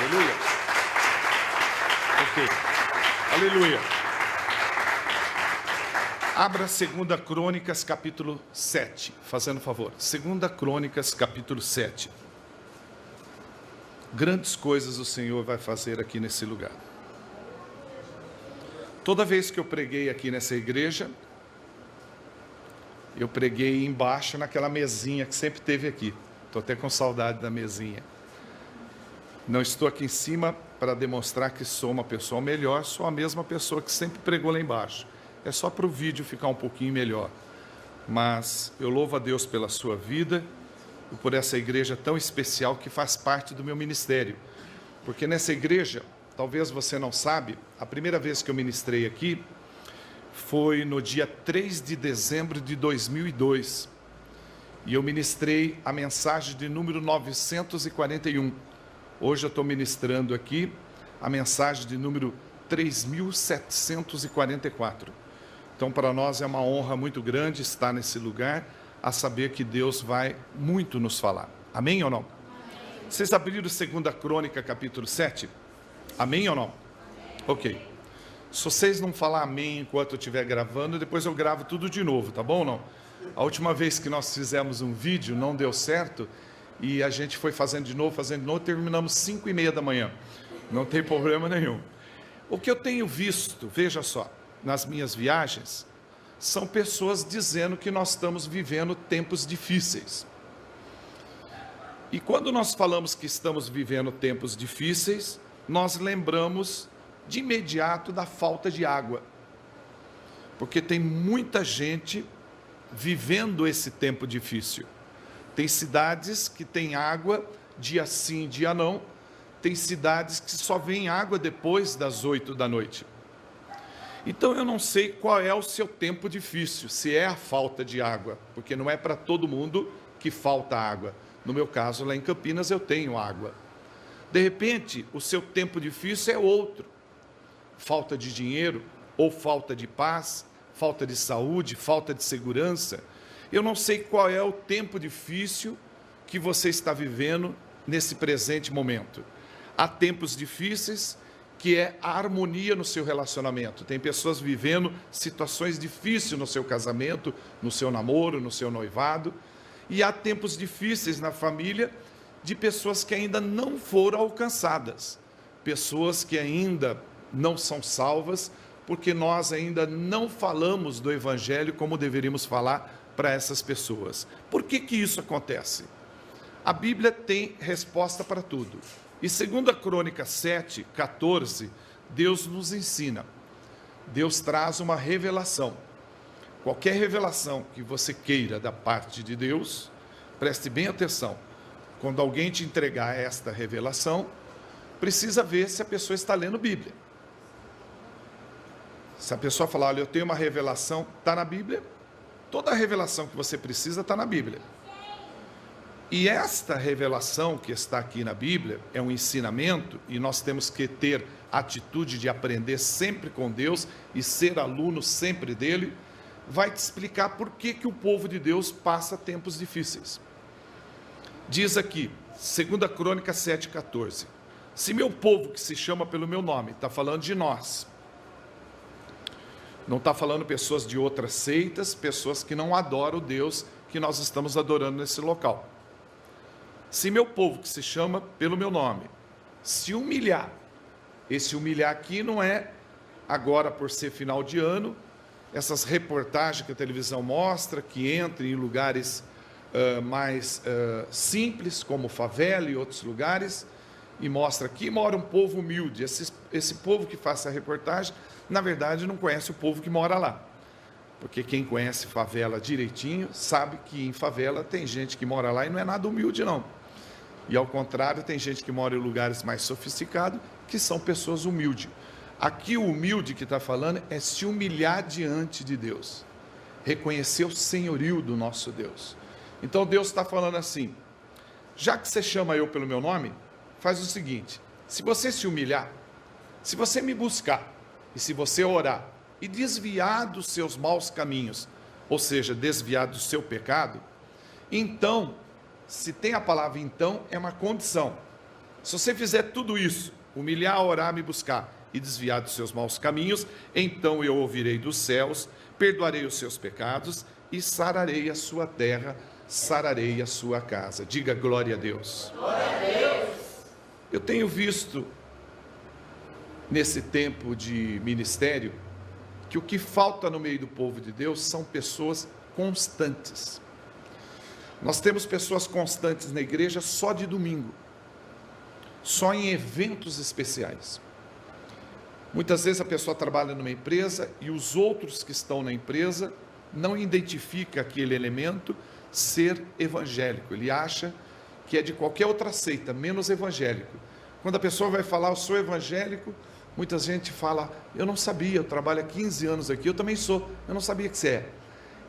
Aleluia. Ok. Aleluia. Abra 2 Crônicas, capítulo 7, fazendo favor. 2 Crônicas, capítulo 7. Grandes coisas o Senhor vai fazer aqui nesse lugar. Toda vez que eu preguei aqui nessa igreja, eu preguei embaixo naquela mesinha que sempre teve aqui. Estou até com saudade da mesinha. Não estou aqui em cima para demonstrar que sou uma pessoa melhor, sou a mesma pessoa que sempre pregou lá embaixo. É só para o vídeo ficar um pouquinho melhor. Mas eu louvo a Deus pela sua vida e por essa igreja tão especial que faz parte do meu ministério. Porque nessa igreja, talvez você não sabe, a primeira vez que eu ministrei aqui foi no dia 3 de dezembro de 2002. E eu ministrei a mensagem de número 941. Hoje eu estou ministrando aqui a mensagem de número 3744. Então, para nós é uma honra muito grande estar nesse lugar, a saber que Deus vai muito nos falar. Amém ou não? Amém. Vocês abriram 2 Crônica, capítulo 7? Amém ou não? Amém. Ok. Se vocês não falar amém enquanto eu estiver gravando, depois eu gravo tudo de novo, tá bom ou não? A última vez que nós fizemos um vídeo, não deu certo, e a gente foi fazendo de novo, terminamos 5h30 da manhã. Não tem problema nenhum. O que eu tenho visto, veja só, nas minhas viagens, são pessoas dizendo que nós estamos vivendo tempos difíceis. E quando nós falamos que estamos vivendo tempos difíceis, nós lembramos de imediato da falta de água. Porque tem muita gente vivendo esse tempo difícil. Tem cidades que têm água dia sim, dia não. Tem cidades que só vem água depois das 8 da noite. Então eu não sei qual é o seu tempo difícil, se é a falta de água, porque não é para todo mundo que falta água. No meu caso, lá em Campinas, eu tenho água. De repente, o seu tempo difícil é outro. Falta de dinheiro, ou falta de paz, falta de saúde, falta de segurança. Eu não sei qual é o tempo difícil que você está vivendo nesse presente momento. Há tempos difíceis que é a harmonia no seu relacionamento. Tem pessoas vivendo situações difíceis no seu casamento, no seu namoro, no seu noivado. E há tempos difíceis na família de pessoas que ainda não foram alcançadas. Pessoas que ainda não são salvas, porque nós ainda não falamos do Evangelho como deveríamos falar para essas pessoas. Por que que isso acontece? A Bíblia tem resposta para tudo. E 2 Crônica 7, 14, Deus nos ensina. Deus traz uma revelação. Qualquer revelação que você queira da parte de Deus, preste bem atenção. Quando alguém te entregar esta revelação, precisa ver se a pessoa está lendo Bíblia. Se a pessoa falar, olha, eu tenho uma revelação, está na Bíblia. Toda a revelação que você precisa está na Bíblia. E esta revelação que está aqui na Bíblia é um ensinamento, e nós temos que ter a atitude de aprender sempre com Deus e ser aluno sempre dele, vai te explicar por que que o povo de Deus passa tempos difíceis. Diz aqui, 2 Crônica 7,14, se meu povo que se chama pelo meu nome, está falando de nós, não está falando pessoas de outras seitas, pessoas que não adoram o Deus que nós estamos adorando nesse local. Se meu povo que se chama pelo meu nome se humilhar, esse humilhar aqui não é agora por ser final de ano, essas reportagens que a televisão mostra, que entra em lugares mais simples, como favela e outros lugares, e mostra aqui mora um povo humilde. Esse povo que faz essa reportagem, na verdade, não conhece o povo que mora lá. Porque quem conhece favela direitinho, sabe que em favela tem gente que mora lá e não é nada humilde, não. E ao contrário, tem gente que mora em lugares mais sofisticados, que são pessoas humildes. Aqui o humilde que está falando é se humilhar diante de Deus. Reconhecer o senhorio do nosso Deus. Então Deus está falando assim, já que você chama eu pelo meu nome, faz o seguinte, se você se humilhar, se você me buscar, e se você orar, e desviar dos seus maus caminhos, ou seja, desviar do seu pecado, então, se tem a palavra então, é uma condição. Se você fizer tudo isso, humilhar, orar, me buscar e desviar dos seus maus caminhos, então eu ouvirei dos céus, perdoarei os seus pecados e sararei a sua terra, sararei a sua casa. Diga glória a Deus. Glória a Deus. Eu tenho visto, nesse tempo de ministério, que o que falta no meio do povo de Deus são pessoas constantes. Nós temos pessoas constantes na igreja só de domingo, só em eventos especiais. Muitas vezes a pessoa trabalha numa empresa e os outros que estão na empresa não identificam aquele elemento ser evangélico. Ele acha que é de qualquer outra seita, menos evangélico. Quando a pessoa vai falar, eu sou evangélico, muita gente fala, eu não sabia, eu trabalho há 15 anos aqui, eu também sou, eu não sabia que você é.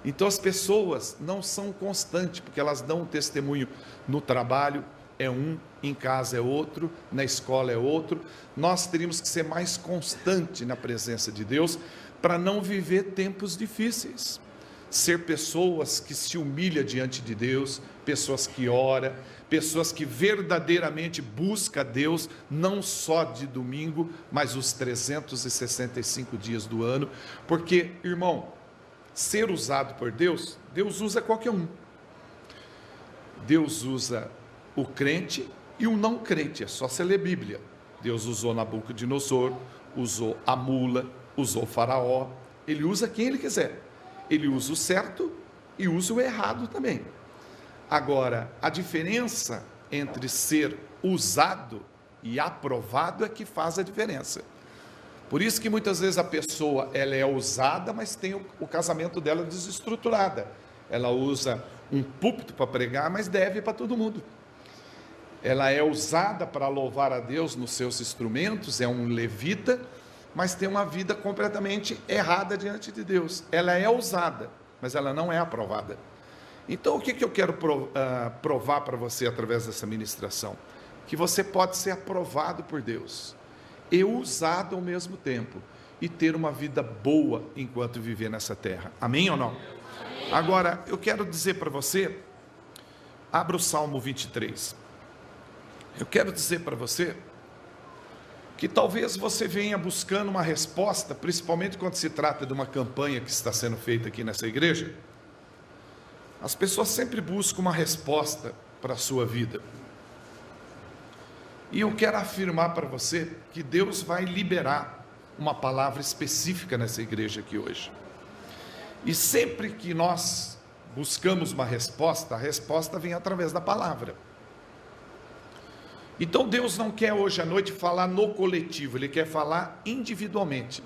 Então as pessoas não são constantes, porque elas dão um testemunho no trabalho, é um, em casa é outro, na escola é outro. Nós teríamos que ser mais constante na presença de Deus, para não viver tempos difíceis. Ser pessoas que se humilham diante de Deus, pessoas que oram, pessoas que verdadeiramente buscam a Deus, não só de domingo, mas os 365 dias do ano, porque, irmão, ser usado por Deus, Deus usa qualquer um. Deus usa o crente e o não crente, é só você ler Bíblia. Deus usou Nabucodonosor, usou a mula, usou o faraó, ele usa quem ele quiser. Ele usa o certo e usa o errado também. Agora, a diferença entre ser usado e aprovado é que faz a diferença. Por isso que muitas vezes a pessoa ela é usada, mas tem o casamento dela desestruturada. Ela usa um púlpito para pregar, mas deve para todo mundo. Ela é usada para louvar a Deus nos seus instrumentos, é um levita, mas tem uma vida completamente errada diante de Deus. Ela é usada, mas ela não é aprovada. Então, o que eu quero provar para você através dessa ministração? Que você pode ser aprovado por Deus e usado ao mesmo tempo e ter uma vida boa enquanto viver nessa terra. Amém ou não? Amém. Agora, eu quero dizer para você, abra o Salmo 23. Eu quero dizer para você que talvez você venha buscando uma resposta, principalmente quando se trata de uma campanha que está sendo feita aqui nessa igreja. As pessoas sempre buscam uma resposta para a sua vida. E eu quero afirmar para você que Deus vai liberar uma palavra específica nessa igreja aqui hoje. E sempre que nós buscamos uma resposta, a resposta vem através da palavra. Então Deus não quer hoje à noite falar no coletivo, Ele quer falar individualmente.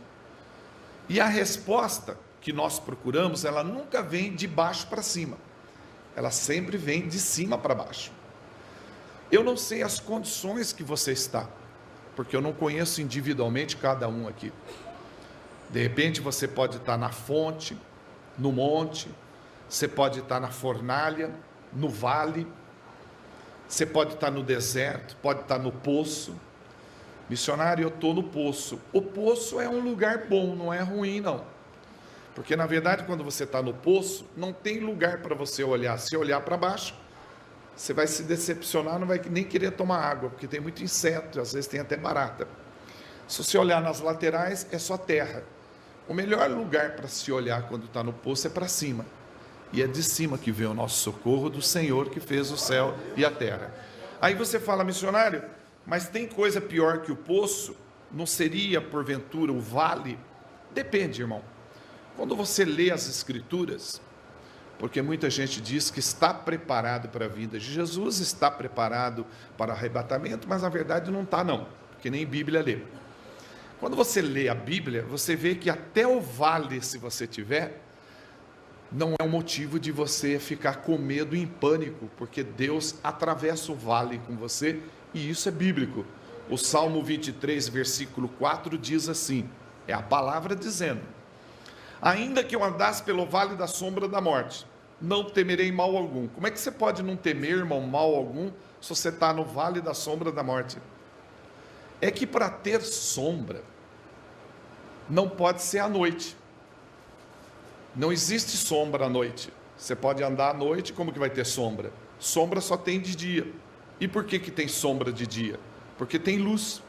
E a resposta que nós procuramos, ela nunca vem de baixo para cima. Ela sempre vem de cima para baixo. Eu não sei as condições que você está, porque eu não conheço individualmente cada um aqui. De repente você pode estar na fonte, no monte, você pode estar na fornalha, no vale, você pode estar no deserto, pode estar no poço. Missionário, eu estou no poço. O poço é um lugar bom, não é ruim não. Porque na verdade quando você está no poço, não tem lugar para você olhar. Se olhar para baixo, você vai se decepcionar, não vai nem querer tomar água, porque tem muito inseto, às vezes tem até barata. Se você olhar nas laterais, é só terra. O melhor lugar para se olhar quando está no poço é para cima. E é de cima que vem o nosso socorro do Senhor que fez o céu e a terra. Aí você fala, missionário, mas tem coisa pior que o poço? Não seria, porventura, o vale? Depende, irmão. Quando você lê as Escrituras, porque muita gente diz que está preparado para a vinda de Jesus, está preparado para o arrebatamento, mas na verdade não está não, porque nem Bíblia lê. Quando você lê a Bíblia, você vê que até o vale, se você tiver, não é um motivo de você ficar com medo e em pânico, porque Deus atravessa o vale com você, e isso é bíblico. O Salmo 23, versículo 4 diz assim, é a palavra dizendo: ainda que eu andasse pelo vale da sombra da morte, não temerei mal algum. Como é que você pode não temer, irmão, mal algum, se você está no vale da sombra da morte? É que para ter sombra, não pode ser à noite. Não existe sombra à noite. Você pode andar à noite, como que vai ter sombra? Sombra só tem de dia. E por que tem sombra de dia? Porque tem luz.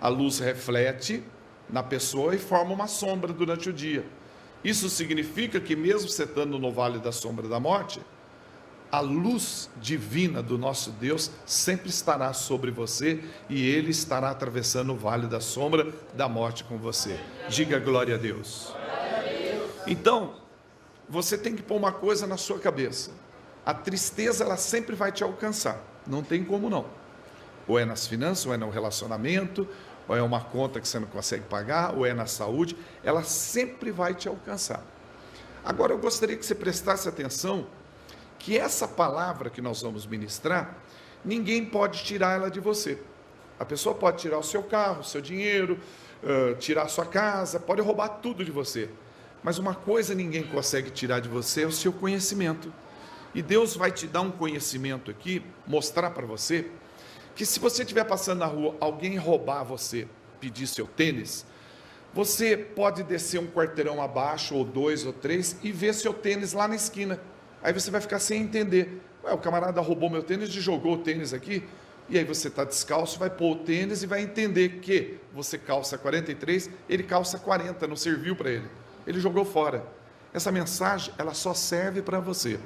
A luz reflete na pessoa e forma uma sombra durante o dia. Isso significa que mesmo você estando no vale da sombra da morte, a luz divina do nosso Deus sempre estará sobre você e Ele estará atravessando o vale da sombra da morte com você. Diga glória a Deus. Então, você tem que pôr uma coisa na sua cabeça. A tristeza, ela sempre vai te alcançar. Não tem como não. Ou é nas finanças, ou é no relacionamento, ou é uma conta que você não consegue pagar, ou é na saúde. Ela sempre vai te alcançar. Agora, eu gostaria que você prestasse atenção que essa palavra que nós vamos ministrar, ninguém pode tirar ela de você. A pessoa pode tirar o seu carro, o seu dinheiro, tirar a sua casa, pode roubar tudo de você. Mas uma coisa ninguém consegue tirar de você é o seu conhecimento. E Deus vai te dar um conhecimento aqui, mostrar para você, que se você estiver passando na rua, alguém roubar você, pedir seu tênis, você pode descer um quarteirão abaixo, ou 2 ou 3, e ver seu tênis lá na esquina. Aí você vai ficar sem entender. Ué, o camarada roubou meu tênis e jogou o tênis aqui. E aí você está descalço, vai pôr o tênis e vai entender que você calça 43, ele calça 40, não serviu para ele. Ele jogou fora. Essa mensagem, ela só serve para você.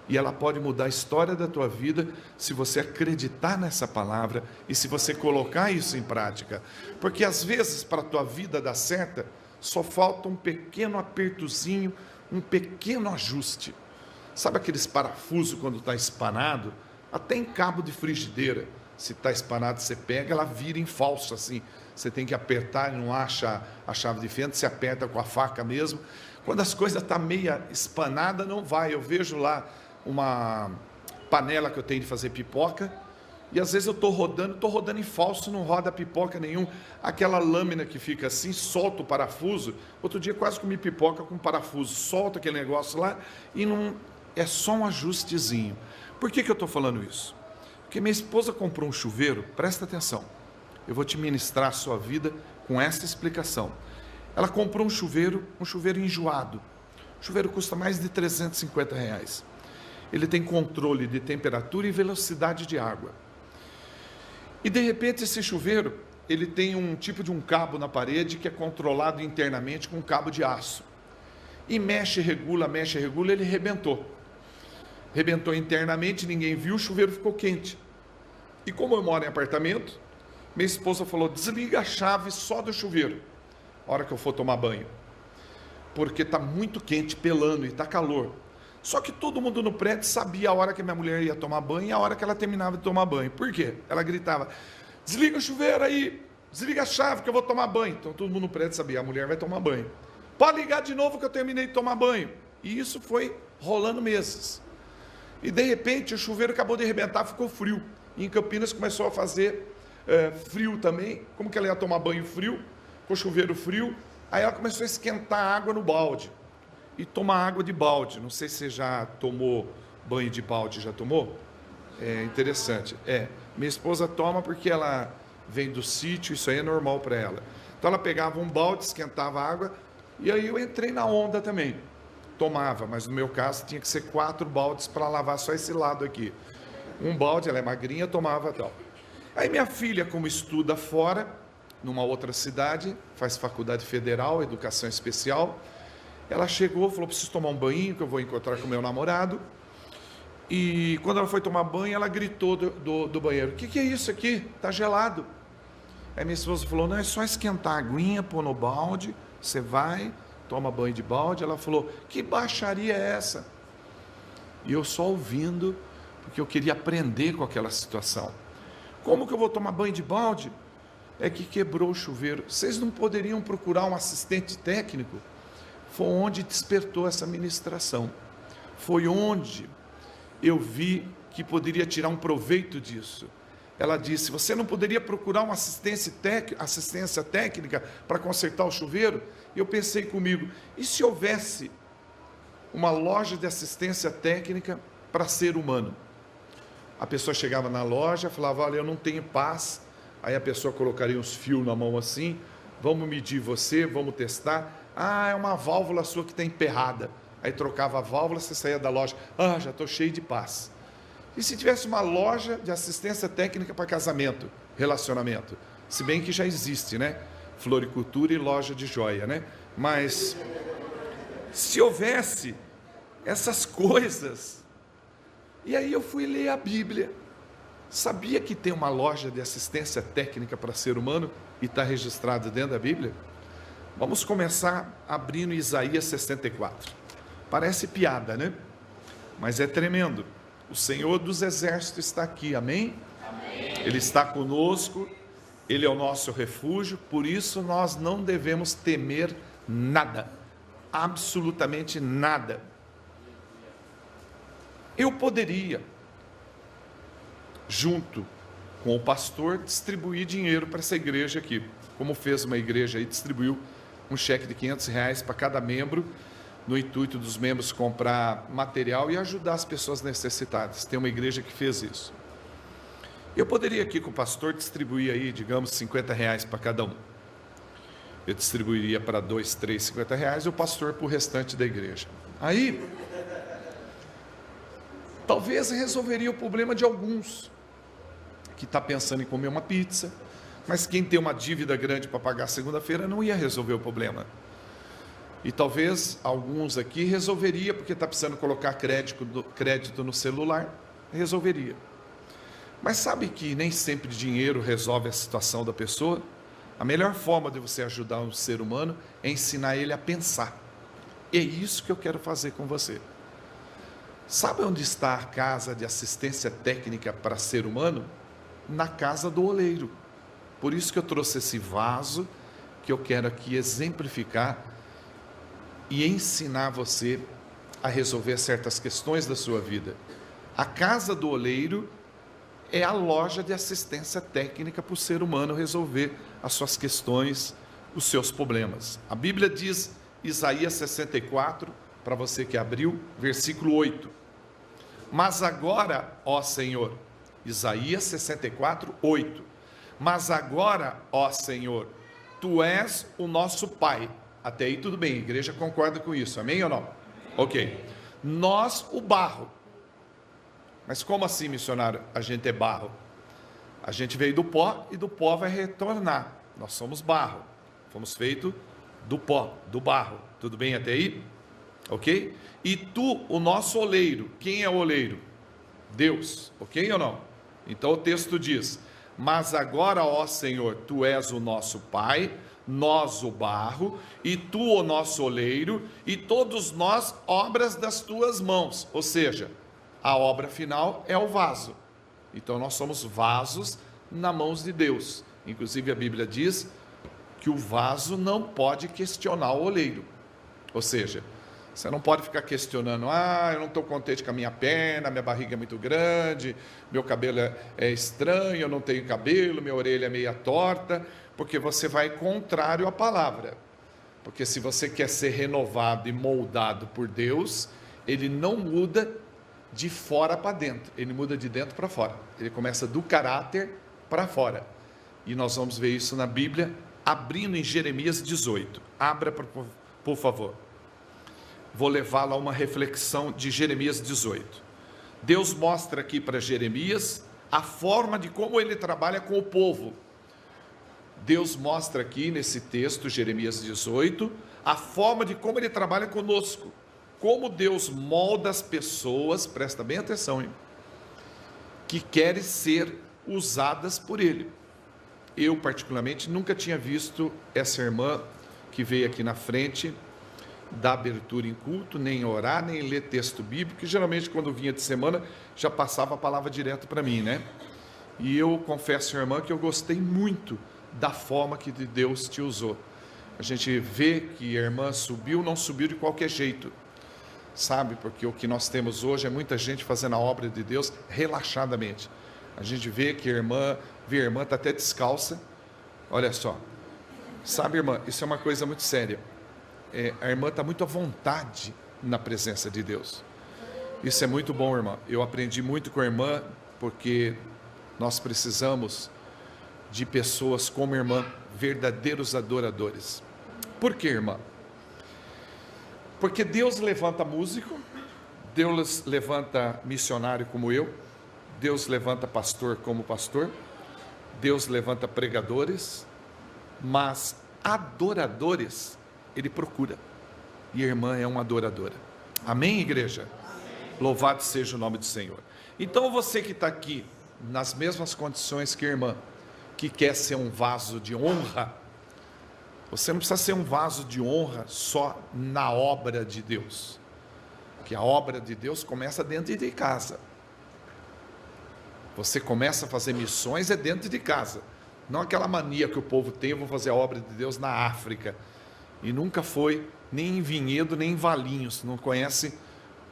E ela pode mudar a história da tua vida se você acreditar nessa palavra e se você colocar isso em prática. Porque às vezes, para a tua vida dar certa, só falta um pequeno apertozinho, um pequeno ajuste. Sabe aqueles parafusos quando está espanado? Até em cabo de frigideira, se está espanado, você pega, ela vira em falso assim. Você tem que apertar e não acha a chave de fenda, você aperta com a faca mesmo. Quando as coisas estão meia espanada, não vai. Eu vejo lá uma panela que eu tenho de fazer pipoca, e às vezes eu estou rodando em falso, não roda pipoca nenhum. Aquela lâmina que fica assim, solta o parafuso. Outro dia quase comi pipoca com parafuso, solta aquele negócio lá e não... É só um ajustezinho. Por que eu estou falando isso? Porque minha esposa comprou um chuveiro, presta atenção, eu vou te ministrar a sua vida com essa explicação. Ela comprou um chuveiro enjoado. O chuveiro custa mais de R$350. Ele tem controle de temperatura e velocidade de água. E de repente esse chuveiro, ele tem um tipo de um cabo na parede que é controlado internamente com um cabo de aço. E mexe, regula, ele rebentou. Rebentou internamente, ninguém viu, o chuveiro ficou quente. E como eu moro em apartamento, minha esposa falou, desliga a chave só do chuveiro, a hora que eu for tomar banho. Porque está muito quente, pelando e está calor. Só que todo mundo no prédio sabia a hora que minha mulher ia tomar banho e a hora que ela terminava de tomar banho. Por quê? Ela gritava, desliga o chuveiro aí, desliga a chave que eu vou tomar banho. Então todo mundo no prédio sabia, a mulher vai tomar banho. Pode ligar de novo que eu terminei de tomar banho. E isso foi rolando meses. E de repente o chuveiro acabou de arrebentar, ficou frio. E em Campinas começou a fazer frio também. Como que ela ia tomar banho frio? Com o chuveiro frio. Aí ela começou a esquentar a água no balde. E tomar água de balde. Não sei se você já tomou banho de balde. Já tomou? É interessante. Minha esposa toma porque ela vem do sítio, isso aí é normal para ela. Então ela pegava um balde, esquentava a água. E aí eu entrei na onda também. Tomava, mas no meu caso tinha que ser 4 baldes para lavar só esse lado aqui. Um balde, ela é magrinha, tomava tal. Aí minha filha, como estuda fora, numa outra cidade, faz faculdade federal, educação especial, ela chegou e falou, preciso tomar um banho, que eu vou encontrar com meu namorado. E quando ela foi tomar banho, ela gritou do banheiro, o que é isso aqui? Está gelado. Aí minha esposa falou, não, é só esquentar a aguinha, pôr no balde, você vai... toma banho de balde. Ela falou, que baixaria é essa? E eu só ouvindo, porque eu queria aprender com aquela situação. Como que eu vou tomar banho de balde? É que quebrou o chuveiro. Vocês não poderiam procurar um assistente técnico? Foi onde despertou essa ministração. Foi onde eu vi que poderia tirar um proveito disso. Ela disse, você não poderia procurar uma assistência técnica para consertar o chuveiro? E eu pensei comigo, e se houvesse uma loja de assistência técnica para ser humano? A pessoa chegava na loja, falava, olha, eu não tenho paz. Aí a pessoa colocaria uns fios na mão assim, vamos medir você, vamos testar. Ah, é uma válvula sua que está emperrada. Aí trocava a válvula, você saía da loja, já estou cheio de paz. E se tivesse uma loja de assistência técnica para casamento, relacionamento? Se bem que já existe, né? Floricultura e loja de joia, né? Mas se houvesse essas coisas, e aí eu fui ler a Bíblia. Sabia que tem uma loja de assistência técnica para ser humano e está registrado dentro da Bíblia? Vamos começar abrindo Isaías 64. Parece piada, né? Mas é tremendo. O Senhor dos Exércitos está aqui, amém? Amém. Ele está conosco, Ele é o nosso refúgio, por isso nós não devemos temer nada, absolutamente nada. Eu poderia, junto com o pastor, distribuir dinheiro para essa igreja aqui, como fez uma igreja aí, distribuiu um cheque de R$500 para cada membro, no intuito dos membros comprar material e ajudar as pessoas necessitadas. Tem uma igreja que fez isso. Eu poderia aqui com o pastor distribuir aí, digamos, R$50 para cada um. Eu distribuiria para 2, 3, R$50 e o pastor para o restante da igreja. Aí, talvez resolveria o problema de alguns que está pensando em comer uma pizza, mas quem tem uma dívida grande para pagar segunda-feira não ia resolver o problema. E talvez alguns aqui resolveria, porque está precisando colocar crédito no celular, resolveria. Mas sabe que nem sempre dinheiro resolve a situação da pessoa? A melhor forma de você ajudar um ser humano é ensinar ele a pensar. E é isso que eu quero fazer com você. Sabe onde está a casa de assistência técnica para ser humano? Na casa do oleiro. Por isso que eu trouxe esse vaso, que eu quero aqui exemplificar e ensinar você a resolver certas questões da sua vida. A casa do oleiro é a loja de assistência técnica para o ser humano resolver as suas questões, os seus problemas. A Bíblia diz, Isaías 64, para você que abriu, versículo 8. Mas agora, ó Senhor, Isaías 64, 8. Mas agora, ó Senhor, Tu és o nosso Pai. Até aí tudo bem, a igreja concorda com isso, amém ou não? Ok. Nós, o barro. Mas como assim, missionário? A gente é barro. A gente veio do pó e do pó vai retornar. Nós somos barro. Fomos feitos do pó, do barro. Tudo bem até aí? Ok? E tu, o nosso oleiro. Quem é o oleiro? Deus. Ok ou não? Então o texto diz: mas agora, ó Senhor, Tu és o nosso Pai, nós o barro, e Tu o nosso oleiro, e todos nós obras das Tuas mãos. Ou seja, a obra final é o vaso. Então nós somos vasos nas mãos de Deus. Inclusive a Bíblia diz que o vaso não pode questionar o oleiro. Ou seja, você não pode ficar questionando, eu não estou contente com a minha perna, minha barriga é muito grande, meu cabelo é estranho, eu não tenho cabelo, minha orelha é meia torta, porque você vai contrário à palavra. Porque se você quer ser renovado e moldado por Deus, Ele não muda de fora para dentro, Ele muda de dentro para fora. Ele começa do caráter para fora. E nós vamos ver isso na Bíblia, abrindo em Jeremias 18. Abra, por favor. Vou levá-la a uma reflexão de Jeremias 18. Deus mostra aqui para Jeremias a forma de como ele trabalha com o povo. Deus mostra aqui nesse texto, Jeremias 18, a forma de como ele trabalha conosco. Como Deus molda as pessoas, presta bem atenção, hein? Que querem ser usadas por ele. Eu, particularmente, nunca tinha visto essa irmã que veio aqui na frente dar abertura em culto, nem orar, nem ler texto bíblico, que geralmente quando vinha de semana já passava a palavra direto para mim, né? E eu confesso, irmã, que eu gostei muito da forma que Deus te usou. A gente vê que a irmã subiu, não subiu de qualquer jeito, sabe? Porque o que nós temos hoje é muita gente fazendo a obra de Deus relaxadamente. A gente vê que a irmã está até descalça, olha só. Sabe, irmã, isso é uma coisa muito séria. A irmã está muito à vontade na presença de Deus. Isso é muito bom, irmã. Eu aprendi muito com a irmã, porque nós precisamos de pessoas como a irmã, verdadeiros adoradores. Por quê, irmã? Porque Deus levanta músico, Deus levanta missionário como eu, Deus levanta pastor como pastor, Deus levanta pregadores, mas adoradores Ele procura, e a irmã é uma adoradora. Amém, igreja? Louvado seja o nome do Senhor. Então você que está aqui, nas mesmas condições que a irmã, que quer ser um vaso de honra, você não precisa ser um vaso de honra só na obra de Deus, que a obra de Deus começa dentro de casa. Você começa a fazer missões dentro de casa, não aquela mania que o povo tem: eu vou fazer a obra de Deus na África, e nunca foi nem em Vinhedo, nem em Valinhos, não conhece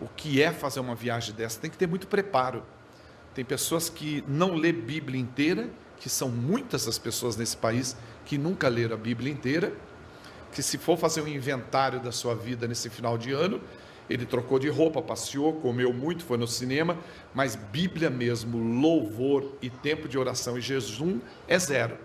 o que é fazer uma viagem dessa. Tem que ter muito preparo. Tem pessoas que não lê Bíblia inteira, que são muitas as pessoas nesse país que nunca leram a Bíblia inteira, que se for fazer um inventário da sua vida nesse final de ano, ele trocou de roupa, passeou, comeu muito, foi no cinema, mas Bíblia mesmo, louvor e tempo de oração e jejum é zero.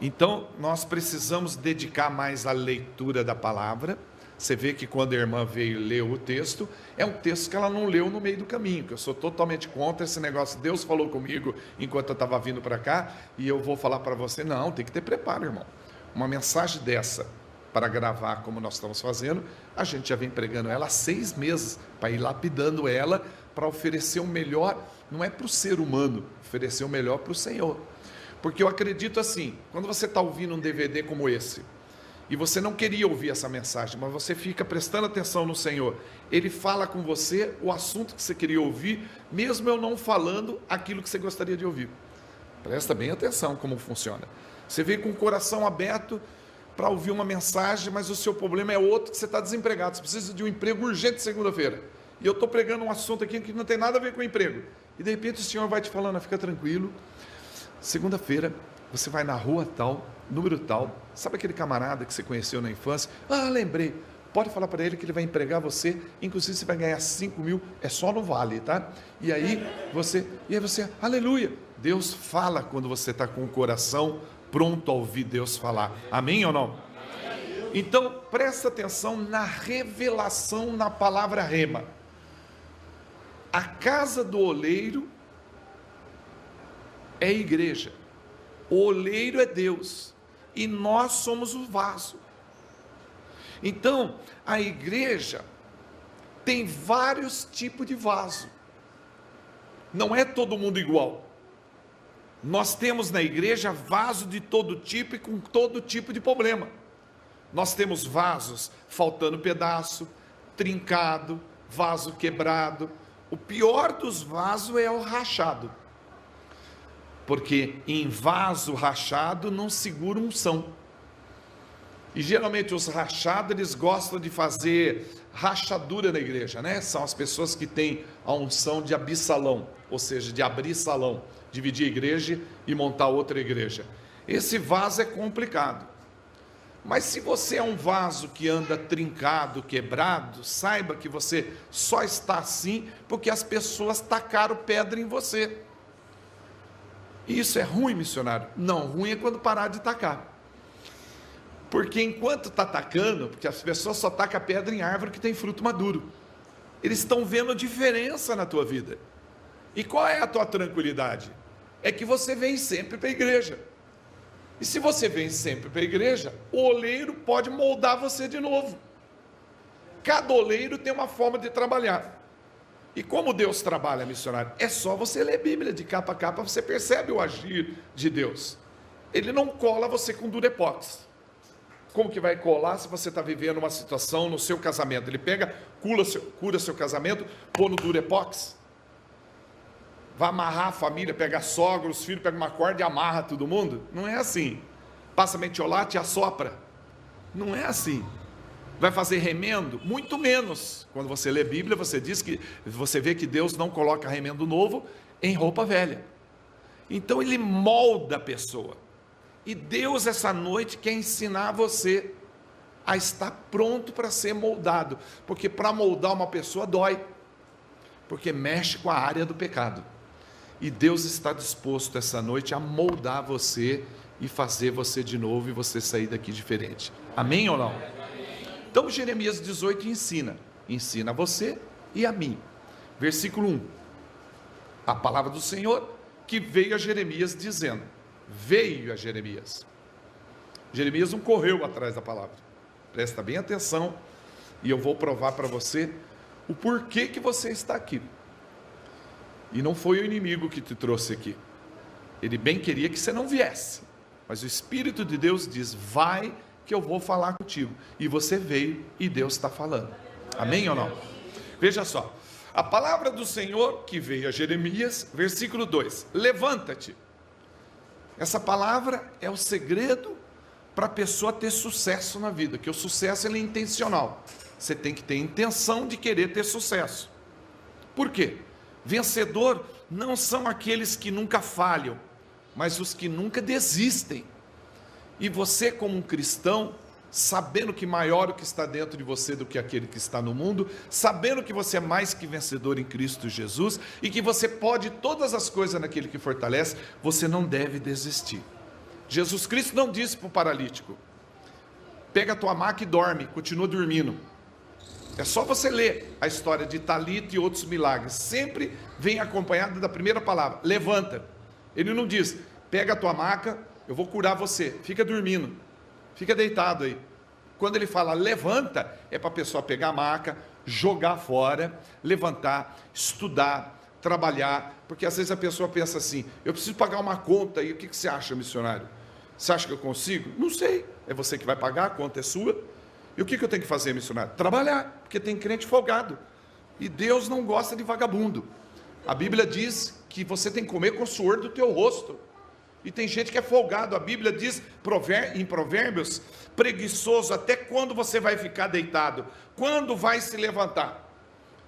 Então nós precisamos dedicar mais à leitura da palavra. Você vê que quando a irmã veio ler o texto, é um texto que ela não leu no meio do caminho, que eu sou totalmente contra esse negócio. Deus falou comigo enquanto eu estava vindo para cá, e eu vou falar para você. Não, tem que ter preparo, irmão. Uma mensagem dessa, para gravar como nós estamos fazendo, a gente já vem pregando ela há 6 meses, para ir lapidando ela, para oferecer o melhor, não é para o ser humano, oferecer o melhor para o Senhor. Porque eu acredito assim, quando você está ouvindo um DVD como esse, e você não queria ouvir essa mensagem, mas você fica prestando atenção no Senhor, Ele fala com você o assunto que você queria ouvir, mesmo eu não falando aquilo que você gostaria de ouvir. Presta bem atenção como funciona. Você veio com o coração aberto para ouvir uma mensagem, mas o seu problema é outro, que você está desempregado, você precisa de um emprego urgente segunda-feira, e eu estou pregando um assunto aqui que não tem nada a ver com o emprego, e de repente o Senhor vai te falando: fica tranquilo, segunda-feira você vai na rua tal, número tal, sabe aquele camarada que você conheceu na infância? Lembrei, pode falar para ele que ele vai empregar você, inclusive você vai ganhar 5 mil, é só no vale, tá? E aí você, aleluia, Deus fala quando você está com o coração pronto a ouvir Deus falar, amém ou não? Então presta atenção na revelação na palavra rema. A casa do oleiro é a igreja, o oleiro é Deus, e nós somos o vaso. Então, a igreja tem vários tipos de vaso, não é todo mundo igual. Nós temos na igreja vaso de todo tipo e com todo tipo de problema. Nós temos vasos faltando pedaço, trincado, vaso quebrado. O pior dos vasos é o rachado, porque em vaso rachado não segura unção. E geralmente os rachados, eles gostam de fazer rachadura na igreja, né? São as pessoas que têm a unção de abrir salão, ou seja, de abrir salão, dividir a igreja e montar outra igreja. Esse vaso é complicado. Mas se você é um vaso que anda trincado, quebrado, saiba que você só está assim porque as pessoas tacaram pedra em você. Isso é ruim, missionário? Não, ruim é quando parar de tacar. Porque enquanto está tacando, porque as pessoas só tacam pedra em árvore que tem fruto maduro, eles estão vendo a diferença na tua vida. E qual é a tua tranquilidade? É que você vem sempre para a igreja. E se você vem sempre para a igreja, o oleiro pode moldar você de novo. Cada oleiro tem uma forma de trabalhar. E como Deus trabalha, missionário? É só você ler a Bíblia de capa a capa, você percebe o agir de Deus. Ele não cola você com durepox. Como que vai colar se você está vivendo uma situação no seu casamento? Ele pega, cura seu casamento, põe no durepox. Vai amarrar a família, pega a sogra, os filhos, pega uma corda e amarra todo mundo? Não é assim. Passa metiolate e assopra? Não é assim. Vai fazer remendo? Muito menos. Quando você lê Bíblia, você vê que Deus não coloca remendo novo em roupa velha. Então ele molda a pessoa. E Deus essa noite quer ensinar você a estar pronto para ser moldado. Porque para moldar uma pessoa dói. Porque mexe com a área do pecado. E Deus está disposto essa noite a moldar você e fazer você de novo e você sair daqui diferente. Amém ou não? Então Jeremias 18 ensina a você e a mim. Versículo 1. a palavra do Senhor que veio a Jeremias dizendo. Veio a Jeremias. Jeremias não correu atrás da palavra. Presta bem atenção e eu vou provar para você o porquê que você está aqui. E não foi o inimigo que te trouxe aqui. Ele bem queria que você não viesse. Mas o Espírito de Deus diz, vai que eu vou falar contigo. E você veio e Deus está falando. Amém ou não? Veja só. A palavra do Senhor que veio a Jeremias, versículo 2. Levanta-te. Essa palavra é o segredo para a pessoa ter sucesso na vida. Que o sucesso ele é intencional. Você tem que ter intenção de querer ter sucesso. Por quê? Vencedor não são aqueles que nunca falham, mas os que nunca desistem. E você, como um cristão, sabendo que maior o que está dentro de você do que aquele que está no mundo, sabendo que você é mais que vencedor em Cristo Jesus e que você pode todas as coisas naquele que fortalece, você não deve desistir. Jesus Cristo não disse para o paralítico, pega a tua maca e dorme, continua dormindo. É só você ler a história de Talita e outros milagres, sempre vem acompanhado da primeira palavra, levanta. Ele não diz, pega a tua maca, eu vou curar você, fica dormindo, fica deitado aí. Quando ele fala levanta, é para a pessoa pegar a maca, jogar fora, levantar, estudar, trabalhar, porque às vezes a pessoa pensa assim, eu preciso pagar uma conta, e o que você acha, missionário? Você acha que eu consigo? Não sei, é você que vai pagar, a conta é sua. E o que eu tenho que fazer, missionário? Trabalhar, porque tem crente folgado. E Deus não gosta de vagabundo. A Bíblia diz que você tem que comer com o suor do teu rosto. E tem gente que é folgado. A Bíblia diz em Provérbios, preguiçoso, até quando você vai ficar deitado? Quando vai se levantar?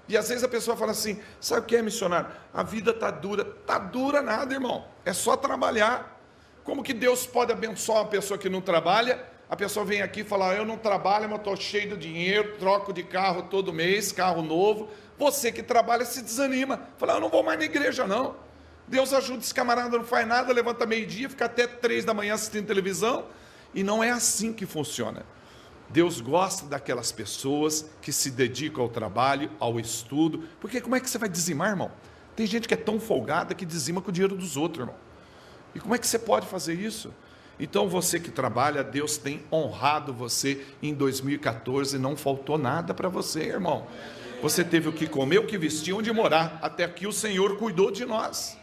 E às vezes a pessoa fala assim, sabe o que é, missionário? A vida está dura. Está dura nada, irmão. É só trabalhar. Como que Deus pode abençoar uma pessoa que não trabalha? A pessoa vem aqui e fala, eu não trabalho, mas estou cheio de dinheiro, troco de carro todo mês, carro novo. Você que trabalha se desanima. Fala, eu não vou mais na igreja não. Deus ajuda esse camarada, não faz nada, levanta meio-dia, fica até 3 da manhã assistindo televisão. E não é assim que funciona. Deus gosta daquelas pessoas que se dedicam ao trabalho, ao estudo. Porque como é que você vai dizimar, irmão? Tem gente que é tão folgada que dizima com o dinheiro dos outros, irmão. E como é que você pode fazer isso? Então você que trabalha, Deus tem honrado você em 2014, não faltou nada para você, irmão. Você teve o que comer, o que vestir, onde morar. Até aqui o Senhor cuidou de nós.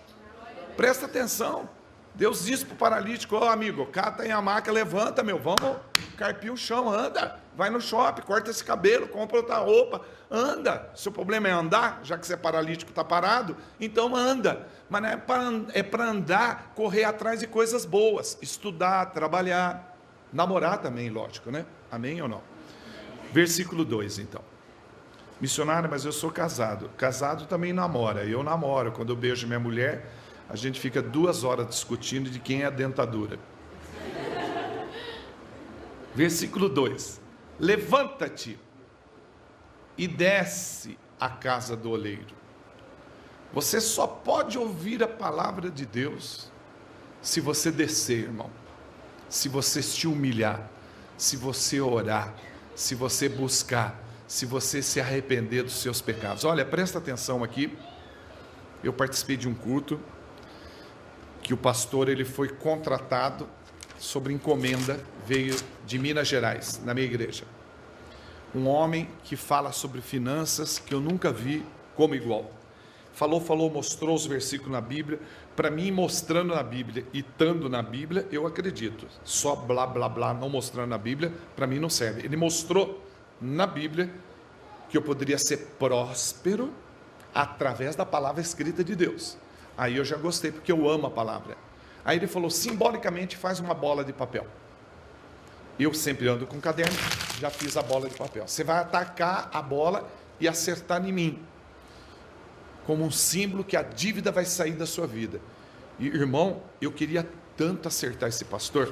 Presta atenção. Deus disse para o paralítico, ó amigo, cata aí a maca, levanta, meu, vamos carpir o chão, anda. Vai no shopping, corta esse cabelo, compra outra roupa, anda. Se o problema é andar, já que você é paralítico, está parado, então anda. Mas não é para andar, correr atrás de coisas boas, estudar, trabalhar, namorar também, lógico, né? Amém ou não? Versículo 2, então. Missionário, mas eu sou casado. Casado também namora. Eu namoro. Quando eu beijo minha mulher, a gente fica 2 horas discutindo de quem é a dentadura. Versículo 2. Levanta-te e desce à casa do oleiro. Você só pode ouvir a palavra de Deus se você descer, irmão. Se você se humilhar, se você orar, se você buscar, se você se arrepender dos seus pecados. Olha, presta atenção aqui. Eu participei de um culto que o pastor ele foi contratado sobre encomenda, veio de Minas Gerais, na minha igreja. Um homem que fala sobre finanças que eu nunca vi como igual. Falou, mostrou os versículos na Bíblia. Para mim, mostrando na Bíblia e estando na Bíblia, eu acredito. Só blá, blá, blá, não mostrando na Bíblia, para mim não serve. Ele mostrou na Bíblia que eu poderia ser próspero através da palavra escrita de Deus. Aí eu já gostei, porque eu amo a palavra. Aí ele falou, simbolicamente, faz uma bola de papel. Eu sempre ando com caderno, já fiz a bola de papel. Você vai atacar a bola e acertar em mim, como um símbolo que a dívida vai sair da sua vida. E, irmão, eu queria tanto acertar esse pastor,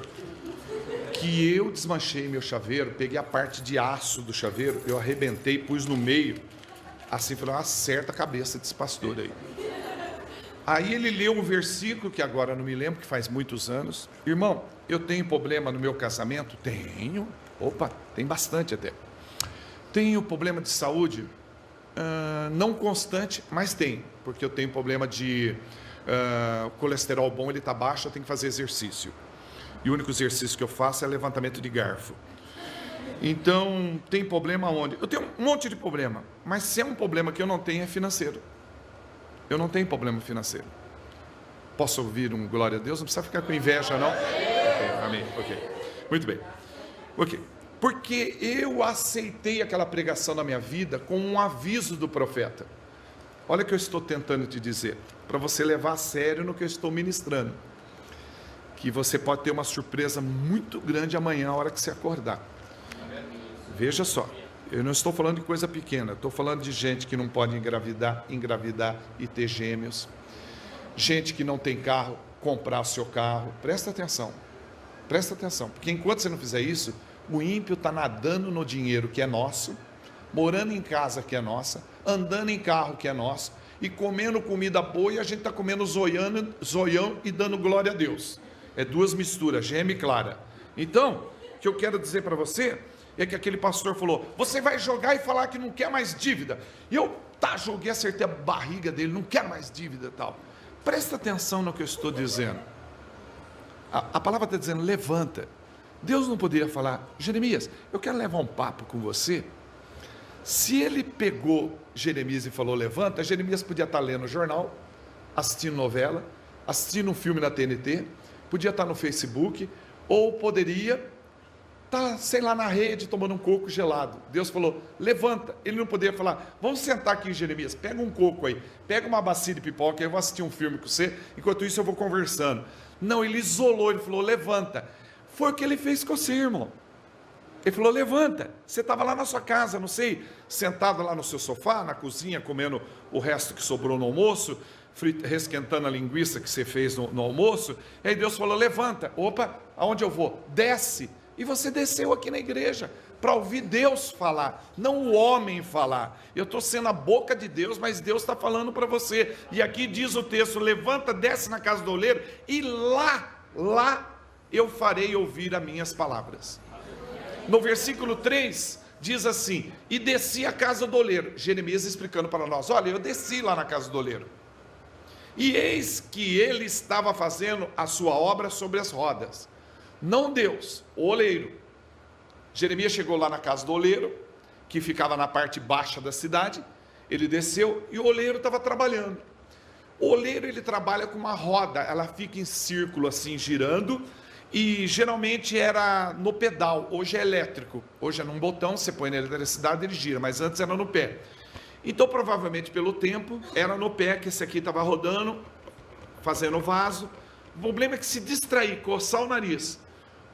que eu desmanchei meu chaveiro, peguei a parte de aço do chaveiro, eu arrebentei, pus no meio, assim, falei, acerta a cabeça desse pastor aí. Aí ele leu um versículo, que agora não me lembro, que faz muitos anos. Irmão, eu tenho problema no meu casamento? Tenho. Opa, tem bastante até. Tenho problema de saúde? não constante, mas tem, porque eu tenho problema de colesterol bom, ele está baixo, eu tenho que fazer exercício. E o único exercício que eu faço é levantamento de garfo. Então, tem problema onde? Eu tenho um monte de problema, mas se é um problema que eu não tenho, é financeiro. Eu não tenho problema financeiro. Posso ouvir um glória a Deus? Não precisa ficar com inveja, não? Ok, amém, ok. Muito bem. Ok. Porque eu aceitei aquela pregação na minha vida com um aviso do profeta. Olha o que eu estou tentando te dizer, para você levar a sério no que eu estou ministrando. Que você pode ter uma surpresa muito grande amanhã, a hora que você acordar. Veja só, eu não estou falando de coisa pequena, estou falando de gente que não pode engravidar e ter gêmeos. Gente que não tem carro, comprar o seu carro. Presta atenção, porque enquanto você não fizer isso, o ímpio está nadando no dinheiro que é nosso, morando em casa que é nossa, andando em carro que é nosso, e comendo comida boa, e a gente está comendo zoião e dando glória a Deus. É duas misturas, gêmea e clara. Então, o que eu quero dizer para você é que aquele pastor falou, você vai jogar e falar que não quer mais dívida. E eu joguei, acertei a barriga dele, não quer mais dívida e tal. Presta atenção no que eu estou dizendo. A palavra está dizendo, levanta. Deus não poderia falar, Jeremias, eu quero levar um papo com você. Se ele pegou Jeremias e falou, levanta, Jeremias podia estar lendo o jornal, assistindo novela, assistindo um filme na TNT, podia estar no Facebook, ou poderia estar, sei lá, na rede, tomando um coco gelado. Deus falou, levanta. Ele não poderia falar, vamos sentar aqui, Jeremias, pega um coco aí, pega uma bacia de pipoca, eu vou assistir um filme com você, enquanto isso eu vou conversando. Não, ele isolou, ele falou, levanta. Foi o que ele fez com você, irmão. Ele falou, levanta. Você estava lá na sua casa, não sei, sentado lá no seu sofá, na cozinha, comendo o resto que sobrou no almoço, resquentando a linguiça que você fez no almoço. E aí Deus falou, levanta. Opa, aonde eu vou? Desce. E você desceu aqui na igreja para ouvir Deus falar, não o homem falar. Eu estou sendo a boca de Deus, mas Deus está falando para você. E aqui diz o texto, levanta, desce na casa do oleiro, e lá eu farei ouvir as minhas palavras. No versículo 3, diz assim, e desci a casa do oleiro. Jeremias explicando para nós, olha, eu desci lá na casa do oleiro. E eis que ele estava fazendo a sua obra sobre as rodas. Não Deus, o oleiro. Jeremias chegou lá na casa do oleiro, que ficava na parte baixa da cidade. Ele desceu e o oleiro estava trabalhando. O oleiro, ele trabalha com uma roda, ela fica em círculo assim, girando, e geralmente era no pedal, hoje é elétrico. Hoje é num botão, você põe na eletricidade, ele gira, mas antes era no pé. Então, provavelmente pelo tempo, era no pé que esse aqui estava rodando, fazendo vaso. O problema é que se distrair, coçar o nariz,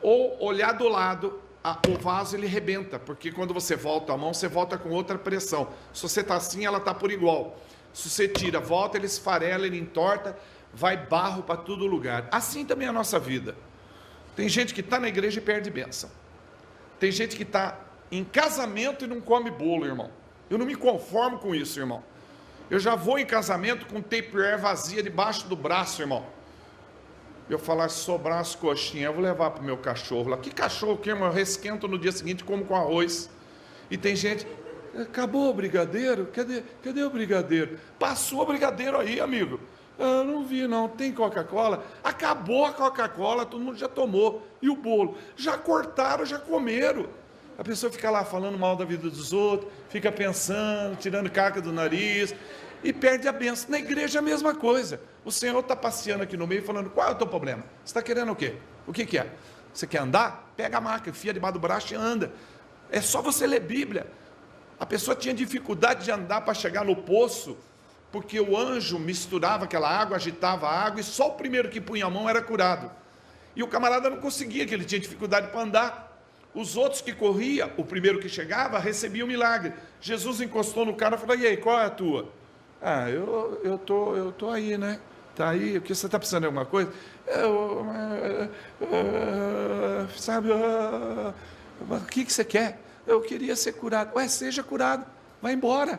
ou olhar do lado, o vaso ele rebenta, porque quando você volta a mão, você volta com outra pressão. Se você está assim, ela está por igual. Se você tira, volta, ele esfarela, ele entorta, vai barro para todo lugar. Assim também é a nossa vida. Tem gente que está na igreja e perde bênção. Tem gente que está em casamento e não come bolo, irmão. Eu não me conformo com isso, irmão. Eu já vou em casamento com tupperware vazia debaixo do braço, irmão. Eu falar, se sobrar as coxinhas, eu vou levar para o meu cachorro lá. Que cachorro que, irmão? Eu resquento no dia seguinte, como com arroz. E tem gente, acabou o brigadeiro? Cadê o brigadeiro? Passou o brigadeiro aí, amigo. Eu não vi não, tem Coca-Cola? Acabou a Coca-Cola, todo mundo já tomou. E o bolo? Já cortaram, já comeram. A pessoa fica lá falando mal da vida dos outros, fica pensando, tirando caca do nariz, e perde a bênção. Na igreja é a mesma coisa. O Senhor está passeando aqui no meio falando, qual é o teu problema? Você está querendo o quê? O que que é? Você quer andar? Pega a maca, enfia debaixo do braço e anda. É só você ler Bíblia. A pessoa tinha dificuldade de andar para chegar no poço, porque o anjo misturava aquela água, agitava a água, e só o primeiro que punha a mão era curado. E o camarada não conseguia, que ele tinha dificuldade para andar. Os outros que corriam, o primeiro que chegava, recebia o milagre. Jesus encostou no cara e falou, e aí, qual é a tua? Ah, eu tô aí, né? Tá aí, porque você está precisando de alguma coisa? Sabe, o que você quer? Eu queria ser curado. Ué, seja curado, vai embora.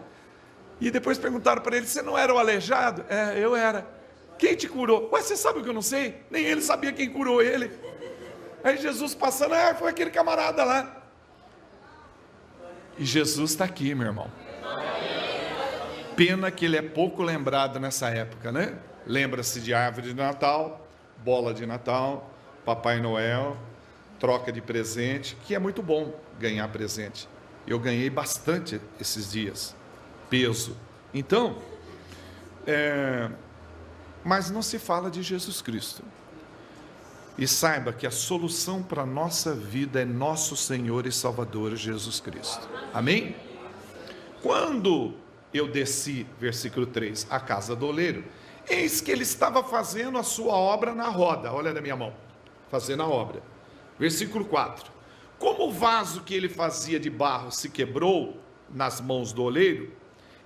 E depois perguntaram para ele, você não era o aleijado? É, eu era. Quem te curou? Ué, você sabe o que eu não sei? Nem ele sabia quem curou ele. Aí Jesus passando, foi aquele camarada lá. E Jesus está aqui, meu irmão. Pena que ele é pouco lembrado nessa época, né? Lembra-se de árvore de Natal, bola de Natal, Papai Noel, troca de presente, que é muito bom ganhar presente. Eu ganhei bastante esses dias, peso. Então, mas não se fala de Jesus Cristo. E saiba que a solução para a nossa vida é nosso Senhor e Salvador Jesus Cristo. Amém? Quando eu desci, versículo 3, a casa do oleiro, eis que ele estava fazendo a sua obra na roda. Olha na minha mão, fazendo a obra. Versículo 4. Como o vaso que ele fazia de barro se quebrou nas mãos do oleiro,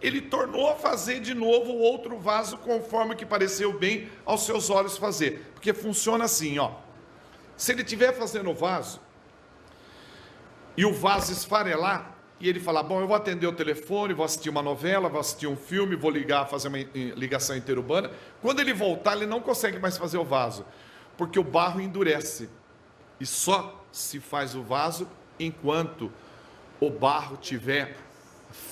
ele tornou a fazer de novo outro vaso conforme que pareceu bem aos seus olhos fazer. Porque funciona assim, ó. Se ele estiver fazendo o vaso, e o vaso esfarelar, e ele falar, bom, eu vou atender o telefone, vou assistir uma novela, vou assistir um filme, vou ligar, fazer uma ligação interurbana. Quando ele voltar, ele não consegue mais fazer o vaso, porque o barro endurece. E só se faz o vaso enquanto o barro tiver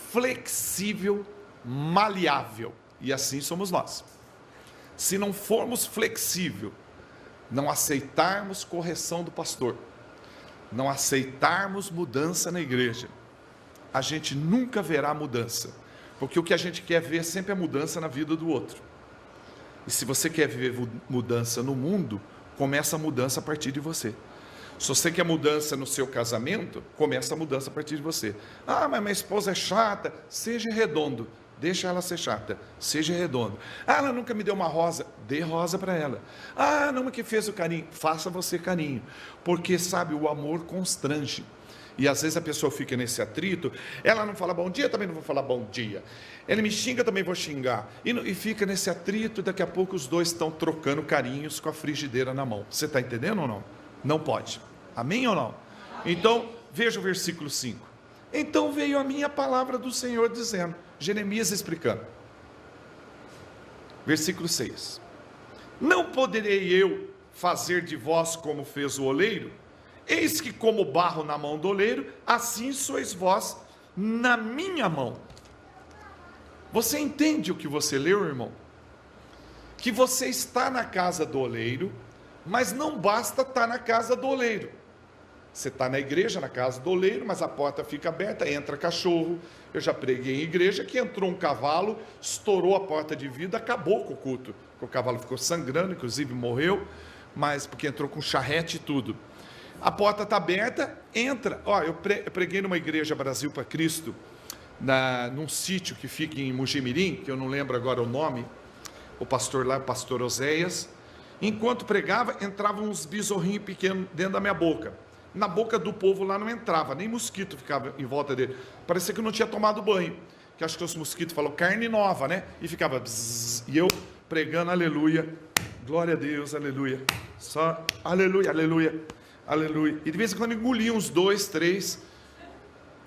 flexível, maleável. E assim somos nós. Se não formos flexível, não aceitarmos correção do pastor, não aceitarmos mudança na igreja, a gente nunca verá mudança. Porque o que a gente quer ver sempre é mudança na vida do outro. E se você quer ver mudança no mundo, começa a mudança a partir de você. Se você quer mudança no seu casamento, começa a mudança a partir de você. Ah, mas minha esposa é chata. Seja redondo. Deixa ela ser chata. Seja redondo. Ah, ela nunca me deu uma rosa. Dê rosa para ela. Ah, não, que fez o carinho. Faça você carinho. Porque, sabe, o amor constrange. E às vezes a pessoa fica nesse atrito. Ela não fala bom dia, também não vou falar bom dia. Ele me xinga, também vou xingar. E fica nesse atrito. Daqui a pouco os dois estão trocando carinhos com a frigideira na mão. Você está entendendo ou não? Não pode. Amém ou não? Então, veja o versículo 5. Então veio a minha palavra do Senhor dizendo, Jeremias explicando. Versículo 6. Não poderei eu fazer de vós como fez o oleiro? Eis que como barro na mão do oleiro, assim sois vós na minha mão. Você entende o que você leu, irmão? Que você está na casa do oleiro, mas não basta estar na casa do oleiro. Você está na igreja, na casa do oleiro, mas a porta fica aberta, entra cachorro. Eu já preguei em igreja que entrou um cavalo, estourou a porta de vidro, acabou com o culto. O cavalo ficou sangrando, inclusive morreu, mas porque entrou com charrete e tudo. A porta está aberta, entra. Ó, eu preguei numa igreja Brasil para Cristo, num sítio que fica em Mujimirim, que eu não lembro agora o nome, o pastor lá, o pastor Oséias. Enquanto pregava, entravam uns besorrinhos pequenos dentro da minha boca. Na boca do povo lá não entrava, nem mosquito ficava em volta dele. Parecia que eu não tinha tomado banho. Que acho que os mosquitos falam carne nova, né? E ficava bzzz, e eu pregando aleluia, glória a Deus, aleluia. Só aleluia, aleluia, aleluia. E de vez em quando engolia uns 2, 3.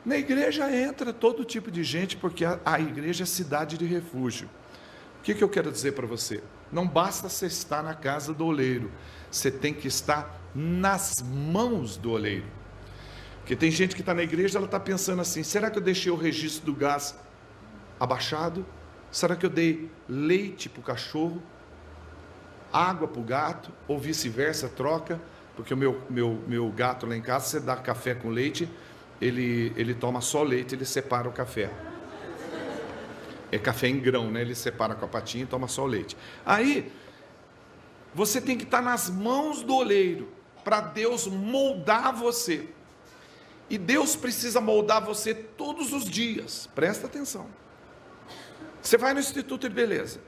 Na igreja entra todo tipo de gente, porque a igreja é cidade de refúgio. O que eu quero dizer para você? Não basta você estar na casa do oleiro, você tem que estar nas mãos do oleiro. Porque tem gente que está na igreja, ela está pensando assim, será que eu deixei o registro do gás abaixado? Será que eu dei leite para o cachorro? Água para o gato? Ou vice-versa, troca? Porque o meu gato lá em casa, você dá café com leite, ele toma só leite, ele separa o café. É café em grão, né? Ele separa com a patinha e toma só o leite. Aí, você tem que estar nas mãos do oleiro, para Deus moldar você. E Deus precisa moldar você todos os dias. Presta atenção. Você vai no Instituto de Beleza.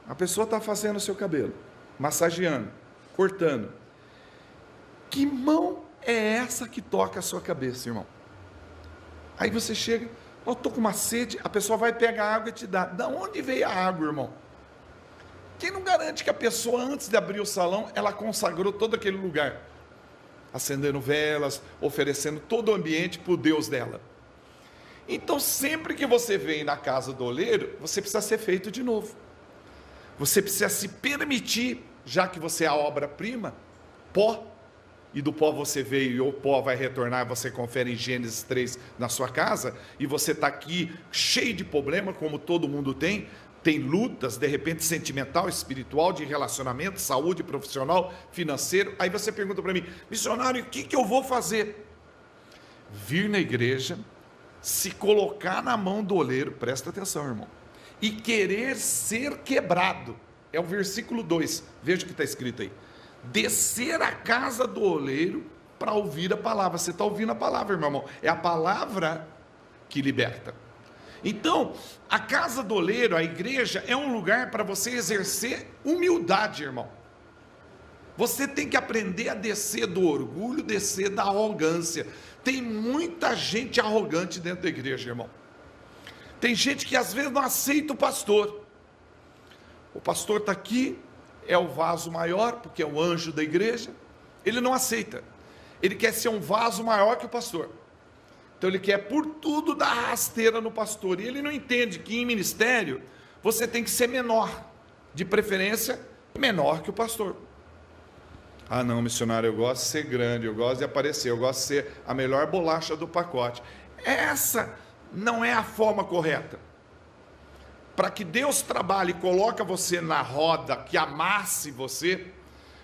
A pessoa está fazendo o seu cabelo, massageando, cortando. Que mão é essa que toca a sua cabeça, irmão? Aí você chega, eu estou com uma sede, a pessoa vai pegar água e te dá. Da onde veio a água, irmão? Quem não garante que a pessoa, antes de abrir o salão, ela consagrou todo aquele lugar? Acendendo velas, oferecendo todo o ambiente para o Deus dela. Então, sempre que você vem na casa do oleiro, você precisa ser feito de novo. Você precisa se permitir, já que você é a obra-prima, pó, e do pó você veio e o pó vai retornar, você confere em Gênesis 3 na sua casa, e você está aqui cheio de problema, como todo mundo tem lutas, de repente sentimental, espiritual, de relacionamento, saúde, profissional, financeiro, aí você pergunta para mim, missionário, o que eu vou fazer? Vir na igreja, se colocar na mão do oleiro, presta atenção, irmão, e querer ser quebrado, é o versículo 2, veja o que está escrito aí, descer à casa do oleiro para ouvir a palavra. Você está ouvindo a palavra, meu irmão, é a palavra que liberta. Então, a casa do oleiro, a igreja, é um lugar para você exercer humildade, irmão. Você tem que aprender a descer do orgulho, descer da arrogância. Tem muita gente arrogante dentro da igreja, irmão. Tem gente que às vezes não aceita o pastor. O pastor está aqui, é o vaso maior, porque é o anjo da igreja. Ele não aceita. Ele quer ser um vaso maior que o pastor. Então ele quer por tudo dar rasteira no pastor. E ele não entende que em ministério você tem que ser menor. De preferência, menor que o pastor. Ah não, missionário, eu gosto de ser grande, eu gosto de aparecer, eu gosto de ser a melhor bolacha do pacote. Essa não é a forma correta. Para que Deus trabalhe e coloque você na roda, que amasse você,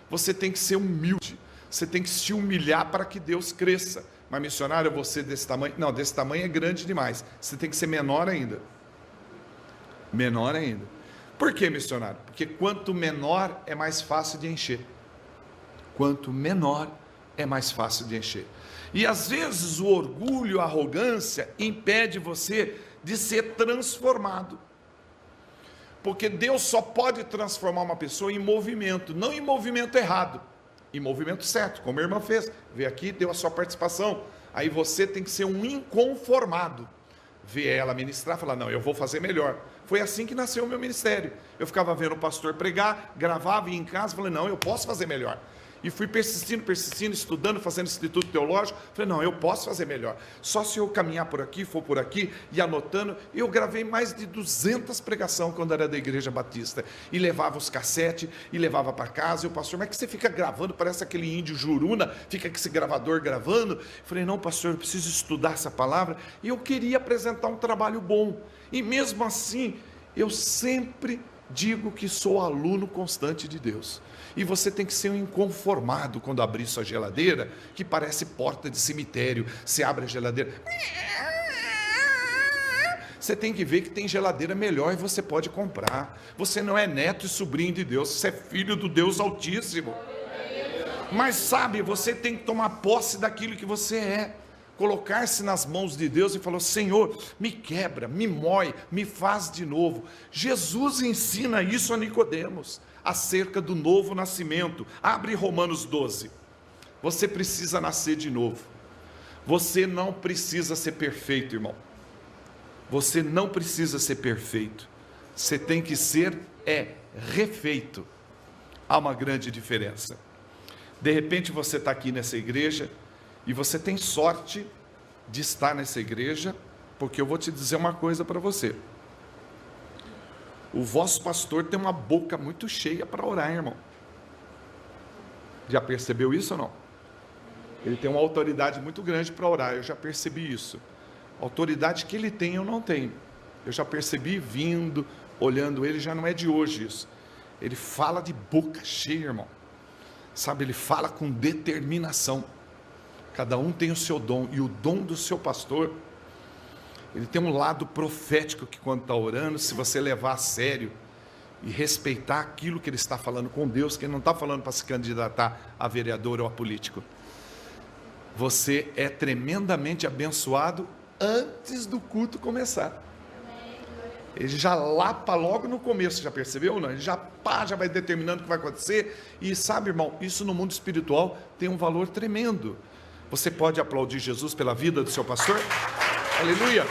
você tem que ser humilde. Você tem que se humilhar para que Deus cresça. Mas missionário, eu vou ser desse tamanho? Não, desse tamanho é grande demais. Você tem que ser menor ainda. Menor ainda. Por que, missionário? Porque quanto menor é mais fácil de encher. Quanto menor é mais fácil de encher. E às vezes o orgulho, a arrogância impede você de ser transformado. Porque Deus só pode transformar uma pessoa em movimento, não em movimento errado. Em movimento certo, como a irmã fez, veio aqui, deu a sua participação, aí você tem que ser um inconformado, ver ela ministrar, falar, não, eu vou fazer melhor. Foi assim que nasceu o meu ministério. Eu ficava vendo o pastor pregar, gravava, ia em casa, falei, não, eu posso fazer melhor. E fui persistindo, estudando, fazendo instituto teológico. Falei, não, eu posso fazer melhor. Só se eu caminhar por aqui, for por aqui, e anotando. Eu gravei mais de 200 pregações quando era da Igreja Batista. E levava os cassetes, e levava para casa. E o pastor, mas é que você fica gravando? Parece aquele índio juruna, fica com esse gravador gravando. Falei, não, pastor, eu preciso estudar essa palavra. E eu queria apresentar um trabalho bom. E mesmo assim, eu sempre digo que sou aluno constante de Deus. E você tem que ser um inconformado quando abrir sua geladeira, que parece porta de cemitério. Você abre a geladeira, você tem que ver que tem geladeira melhor e você pode comprar. Você não é neto e sobrinho de Deus, você é filho do Deus Altíssimo. Mas sabe, você tem que tomar posse daquilo que você é. Colocar-se nas mãos de Deus e falar, Senhor, me quebra, me mói, me faz de novo. Jesus ensina isso a Nicodemos, acerca do novo nascimento. Abre Romanos 12. Você precisa nascer de novo. Você não precisa ser perfeito, irmão. Você não precisa ser perfeito. Você tem que ser refeito. Há uma grande diferença. De repente você está aqui nessa igreja e você tem sorte de estar nessa igreja, porque eu vou te dizer uma coisa para você. O vosso pastor tem uma boca muito cheia para orar, irmão. Já percebeu isso ou não? Ele tem uma autoridade muito grande para orar, eu já percebi isso. A autoridade que ele tem, eu não tenho. Eu já percebi vindo, olhando ele, já não é de hoje isso. Ele fala de boca cheia, irmão. Sabe, ele fala com determinação. Cada um tem o seu dom, e o dom do seu pastor, ele tem um lado profético que quando está orando, se você levar a sério e respeitar aquilo que ele está falando com Deus, que ele não está falando para se candidatar a vereador ou a político, você é tremendamente abençoado antes do culto começar. Ele já lapa logo no começo, já percebeu? Não? Ele já vai determinando o que vai acontecer. E sabe, irmão, isso no mundo espiritual tem um valor tremendo. Você pode aplaudir Jesus pela vida do seu pastor? Aleluia!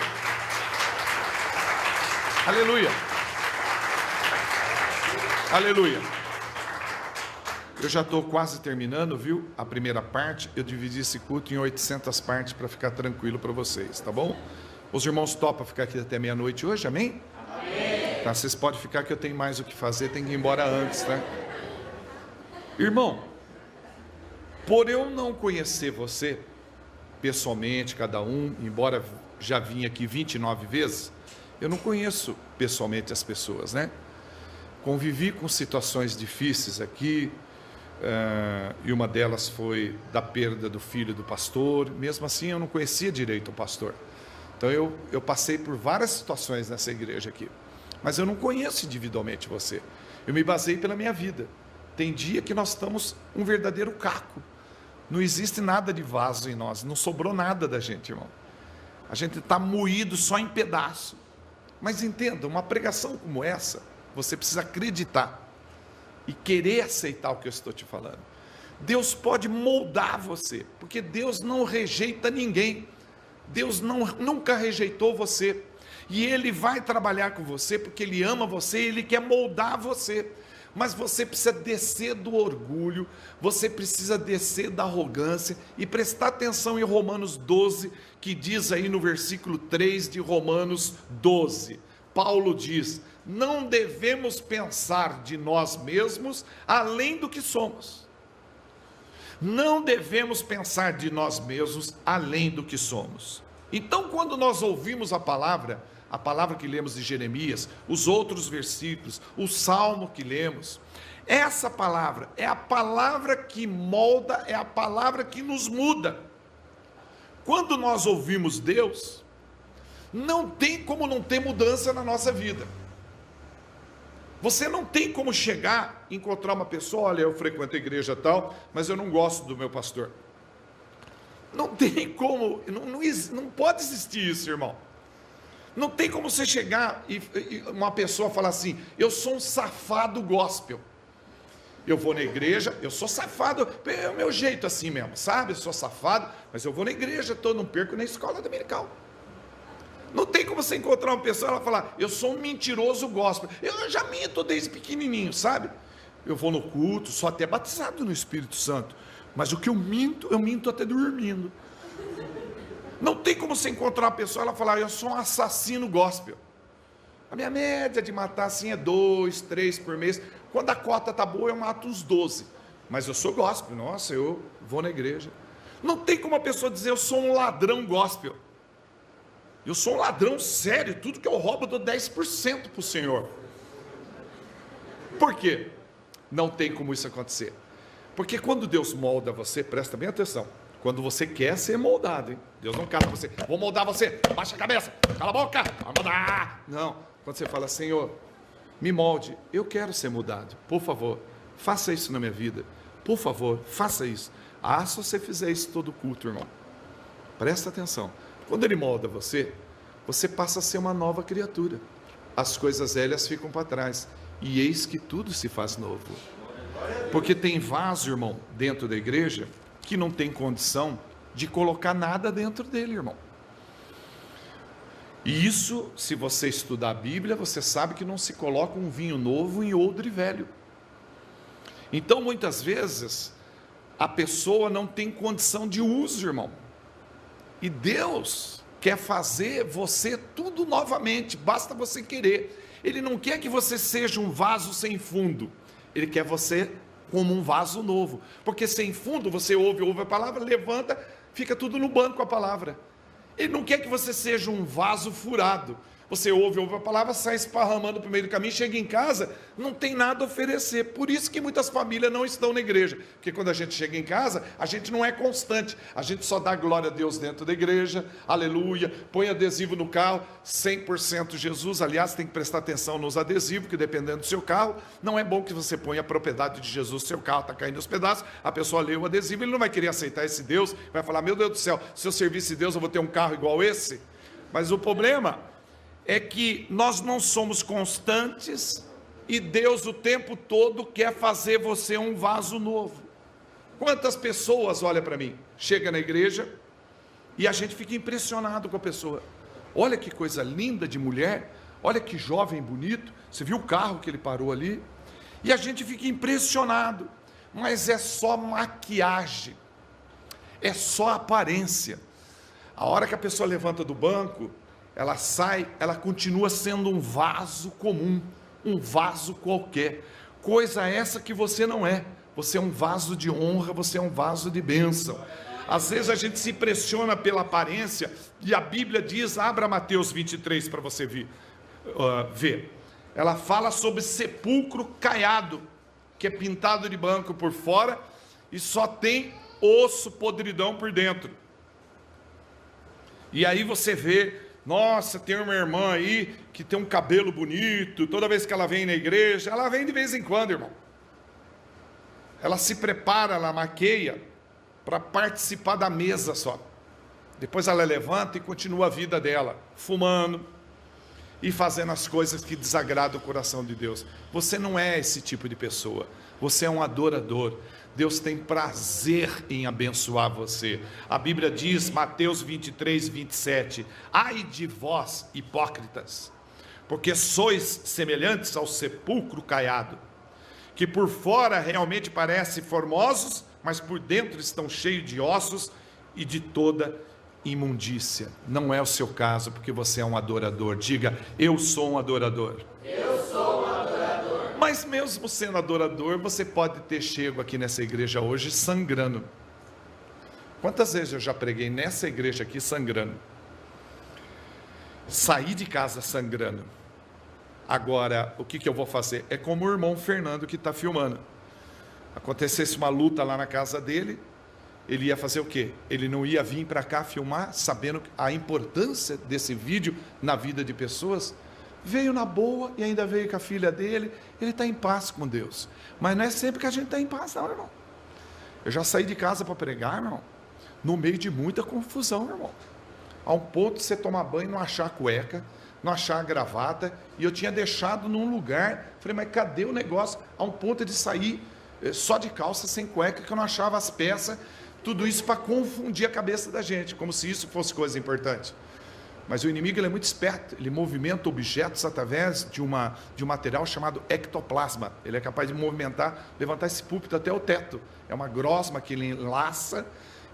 Aleluia! Aleluia! Eu já estou quase terminando, viu? A primeira parte, eu dividi esse culto em 800 partes para ficar tranquilo para vocês, tá bom? Os irmãos topam ficar aqui até meia-noite hoje, amém? Amém! Tá, vocês podem ficar que eu tenho mais o que fazer, tenho que ir embora antes, tá? Irmão, Por eu não conhecer você pessoalmente, cada um, embora já vim aqui 29 vezes, eu não conheço pessoalmente as pessoas, né? Convivi com situações difíceis aqui, e uma delas foi da perda do filho do pastor. Mesmo assim, eu não conhecia direito o pastor. Então, eu passei por várias situações nessa igreja aqui. Mas eu não conheço individualmente você. Eu me basei pela minha vida. Tem dia que nós estamos um verdadeiro caco. Não existe nada de vaso em nós. Não sobrou nada da gente, irmão. A gente está moído só em pedaço. Mas entenda, uma pregação como essa, você precisa acreditar e querer aceitar o que eu estou te falando. Deus pode moldar você, porque Deus não rejeita ninguém. Deus nunca rejeitou você. E Ele vai trabalhar com você, porque Ele ama você e Ele quer moldar você. Mas você precisa descer do orgulho, você precisa descer da arrogância e prestar atenção em Romanos 12, que diz aí no versículo 3 de Romanos 12. Paulo diz: não devemos pensar de nós mesmos além do que somos. Não devemos pensar de nós mesmos além do que somos. Então, quando nós ouvimos a palavra que lemos de Jeremias, os outros versículos, o salmo que lemos, essa palavra é a palavra que molda, é a palavra que nos muda. Quando nós ouvimos Deus, não tem como não ter mudança na nossa vida. Você não tem como chegar, encontrar uma pessoa: olha, eu frequento a igreja tal, mas eu não gosto do meu pastor. Não tem como, não pode existir isso, irmão. Não tem como você chegar e uma pessoa falar assim: eu sou um safado gospel. Eu vou na igreja, eu sou safado, é o meu jeito assim mesmo, sabe? Eu sou safado, mas eu vou na igreja, não perco na escola dominical. Não tem como você encontrar uma pessoa e ela falar: eu sou um mentiroso gospel. Eu já minto desde pequenininho, sabe? Eu vou no culto, sou até batizado no Espírito Santo, mas o que eu minto até dormindo. Não tem como você encontrar uma pessoa e ela falar: eu sou um assassino gospel. A minha média de matar assim é 2, 3 por mês. Quando a cota está boa, eu mato uns 12. Mas eu sou gospel, nossa, eu vou na igreja. Não tem como a pessoa dizer: eu sou um ladrão gospel. Eu sou um ladrão sério, tudo que eu roubo eu dou 10% para o Senhor. Por quê? Não tem como isso acontecer. Porque quando Deus molda você, presta bem atenção, quando você quer ser moldado, hein? Deus não cala você: vou moldar você, baixa a cabeça, cala a boca, vai mudar. Não, quando você fala: Senhor, me molde, eu quero ser mudado, por favor, faça isso na minha vida, por favor, faça isso. Ah, se você fizer isso todo culto, irmão, presta atenção. Quando Ele molda você, você passa a ser uma nova criatura. As coisas velhas ficam para trás, e eis que tudo se faz novo. Porque tem vaso, irmão, dentro da igreja, que não tem condição de colocar nada dentro dele, irmão. E isso, se você estudar a Bíblia, você sabe que não se coloca um vinho novo em odre velho. Então, muitas vezes, a pessoa não tem condição de uso, irmão. E Deus quer fazer você tudo novamente, basta você querer. Ele não quer que você seja um vaso sem fundo, Ele quer você como um vaso novo, porque sem fundo você ouve a palavra, levanta, fica tudo no banco a palavra. Ele não quer que você seja um vaso furado. Você ouve a palavra, sai esparramando para o meio do caminho, chega em casa, não tem nada a oferecer. Por isso que muitas famílias não estão na igreja. Porque quando a gente chega em casa, a gente não é constante. A gente só dá glória a Deus dentro da igreja, aleluia, põe adesivo no carro, 100% Jesus. Aliás, tem que prestar atenção nos adesivos, que dependendo do seu carro, não é bom que você ponha a propriedade de Jesus, seu carro está caindo aos pedaços, a pessoa lê o adesivo, ele não vai querer aceitar esse Deus, vai falar: meu Deus do céu, se eu servisse Deus, eu vou ter um carro igual esse. Mas o problema é que nós não somos constantes e Deus o tempo todo quer fazer você um vaso novo. Quantas pessoas, olha para mim, chega na igreja e a gente fica impressionado com a pessoa. Olha que coisa linda de mulher, olha que jovem bonito, você viu o carro que ele parou ali? E a gente fica impressionado, mas é só maquiagem, é só aparência. A hora que a pessoa levanta do banco, ela sai, ela continua sendo um vaso comum, um vaso qualquer, coisa essa que você não é, Você é um vaso de honra, você é um vaso de bênção. Às vezes a gente se impressiona pela aparência, e a Bíblia diz, abra Mateus 23 para você ver. Ela fala sobre sepulcro caiado, que é pintado de branco por fora, e só tem osso podridão por dentro. E aí você vê, nossa, tem uma irmã aí, que tem um cabelo bonito, toda vez que ela vem na igreja, ela vem de vez em quando, irmão. Ela se prepara, ela maqueia, para participar da mesa só. Depois ela levanta e continua a vida dela, fumando e fazendo as coisas que desagradam o coração de Deus. Você não é esse tipo de pessoa. Você é um adorador. Deus tem prazer em abençoar você. A Bíblia diz, Mateus 23, 27, ai de vós, hipócritas, porque sois semelhantes ao sepulcro caiado, que por fora realmente parecem formosos, mas por dentro estão cheios de ossos e de toda imundícia. Não é o seu caso, porque você é um adorador. Diga, eu sou um adorador. Eu sou um adorador. Mas mesmo sendo adorador, você pode ter chego aqui nessa igreja hoje sangrando. Quantas vezes eu já preguei nessa igreja aqui sangrando? Saí de casa sangrando. Agora, o que eu vou fazer? É como o irmão Fernando que está filmando. Acontecesse uma luta lá na casa dele, ele ia fazer o quê? Ele não ia vir para cá filmar, sabendo a importância desse vídeo na vida de pessoas? Veio na boa e ainda veio com a filha dele, ele está em paz com Deus. Mas não é sempre que a gente está em paz não, irmão. Eu já saí de casa para pregar, irmão, no meio de muita confusão, irmão. A um ponto de você tomar banho e não achar a cueca, não achar a gravata, e eu tinha deixado num lugar, falei, mas cadê o negócio? A um ponto de sair só de calça, sem cueca, que eu não achava as peças, tudo isso para confundir a cabeça da gente, como se isso fosse coisa importante. Mas o inimigo, ele é muito esperto, ele movimenta objetos através de um material chamado ectoplasma. Ele é capaz de movimentar, levantar esse púlpito até o teto. É uma grosma que ele enlaça,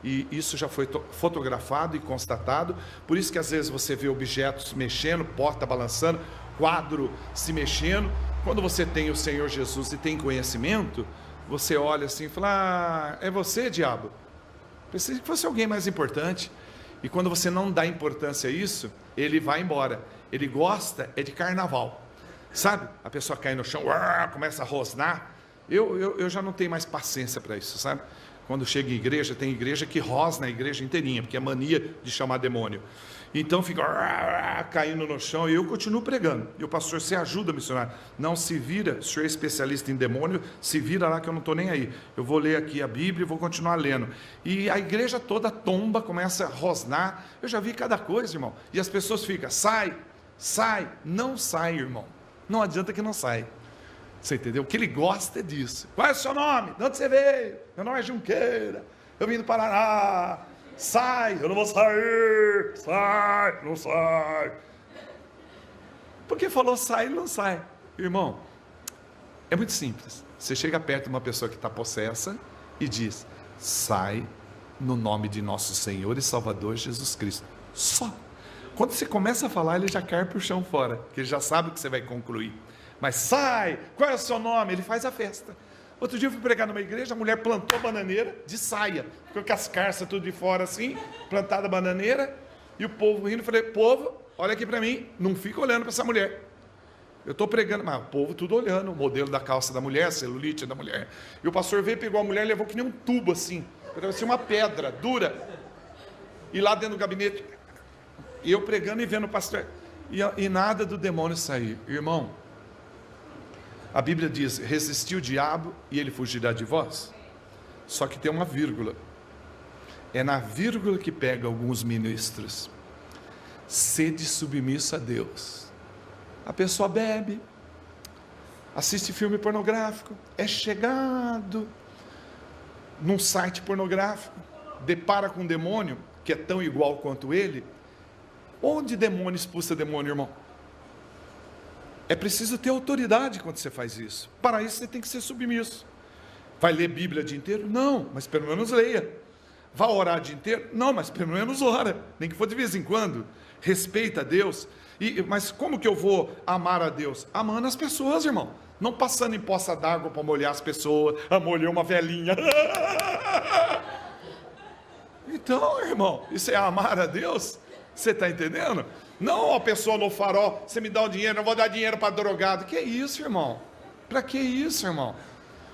e isso já foi fotografado e constatado. Por isso que às vezes você vê objetos mexendo, porta balançando, quadro se mexendo. Quando você tem o Senhor Jesus e tem conhecimento, você olha assim e fala, ah, é você, diabo? Pensei que fosse alguém mais importante. E quando você não dá importância a isso, ele vai embora. Ele gosta é de carnaval, sabe? A pessoa cai no chão, começa a rosnar. Eu já não tenho mais paciência para isso, sabe? Quando chega em igreja, tem igreja que rosna a igreja inteirinha, porque é mania de chamar demônio. Então fica caindo no chão, e eu continuo pregando. E o pastor, você ajuda, missionário? Não, se vira, o senhor é especialista em demônio, se vira lá que eu não estou nem aí. Eu vou ler aqui a Bíblia e vou continuar lendo. E a igreja toda tomba, começa a rosnar. Eu já vi cada coisa, irmão. E as pessoas ficam, sai, não sai, irmão. Não adianta que não sai. Você entendeu? O que ele gosta é disso. Qual é o seu nome? De onde você veio? Meu nome é Junqueira, eu vim do Paraná. Sai, eu não vou sair. Sai, não sai. Porque falou sai, ele não sai. Irmão, é muito simples. Você chega perto de uma pessoa que está possessa e diz, sai no nome de nosso Senhor e Salvador Jesus Cristo. Só. Quando você começa a falar, ele já cai para o chão fora, porque ele já sabe o que você vai concluir. Mas sai, qual é o seu nome? Ele faz a festa. Outro dia eu fui pregar numa igreja, a mulher plantou bananeira de saia, ficou com as carças tudo de fora assim, plantada bananeira, e o povo rindo. Eu falei, povo, olha aqui para mim, não fica olhando para essa mulher. Eu estou pregando, mas o povo tudo olhando, o modelo da calça da mulher, a celulite da mulher. E o pastor veio, pegou a mulher e levou que nem um tubo assim, parecia uma pedra dura, e lá dentro do gabinete, e eu pregando e vendo o pastor, e nada do demônio sair. Irmão, a Bíblia diz, resisti o diabo e ele fugirá de vós. Só que tem uma vírgula. É na vírgula que pega alguns ministros. Sede submisso a Deus. A pessoa bebe, assiste filme pornográfico, é chegado num site pornográfico, depara com um demônio que é tão igual quanto ele. Onde demônio expulsa demônio, irmão? É preciso ter autoridade quando você faz isso. Para isso você tem que ser submisso. Vai ler Bíblia o dia inteiro? Não, mas pelo menos leia. Vai orar o dia inteiro? Não, mas pelo menos ora. Nem que for de vez em quando. Respeita a Deus. Mas como que eu vou amar a Deus? Amando as pessoas, irmão. não passando em poça d'água para molhar as pessoas. Molhei uma velhinha. Então, irmão, isso é amar a Deus? Você está entendendo? Não a pessoa no farol, você me dá o dinheiro, eu vou dar dinheiro para drogado. Que isso, irmão? Para que isso, irmão?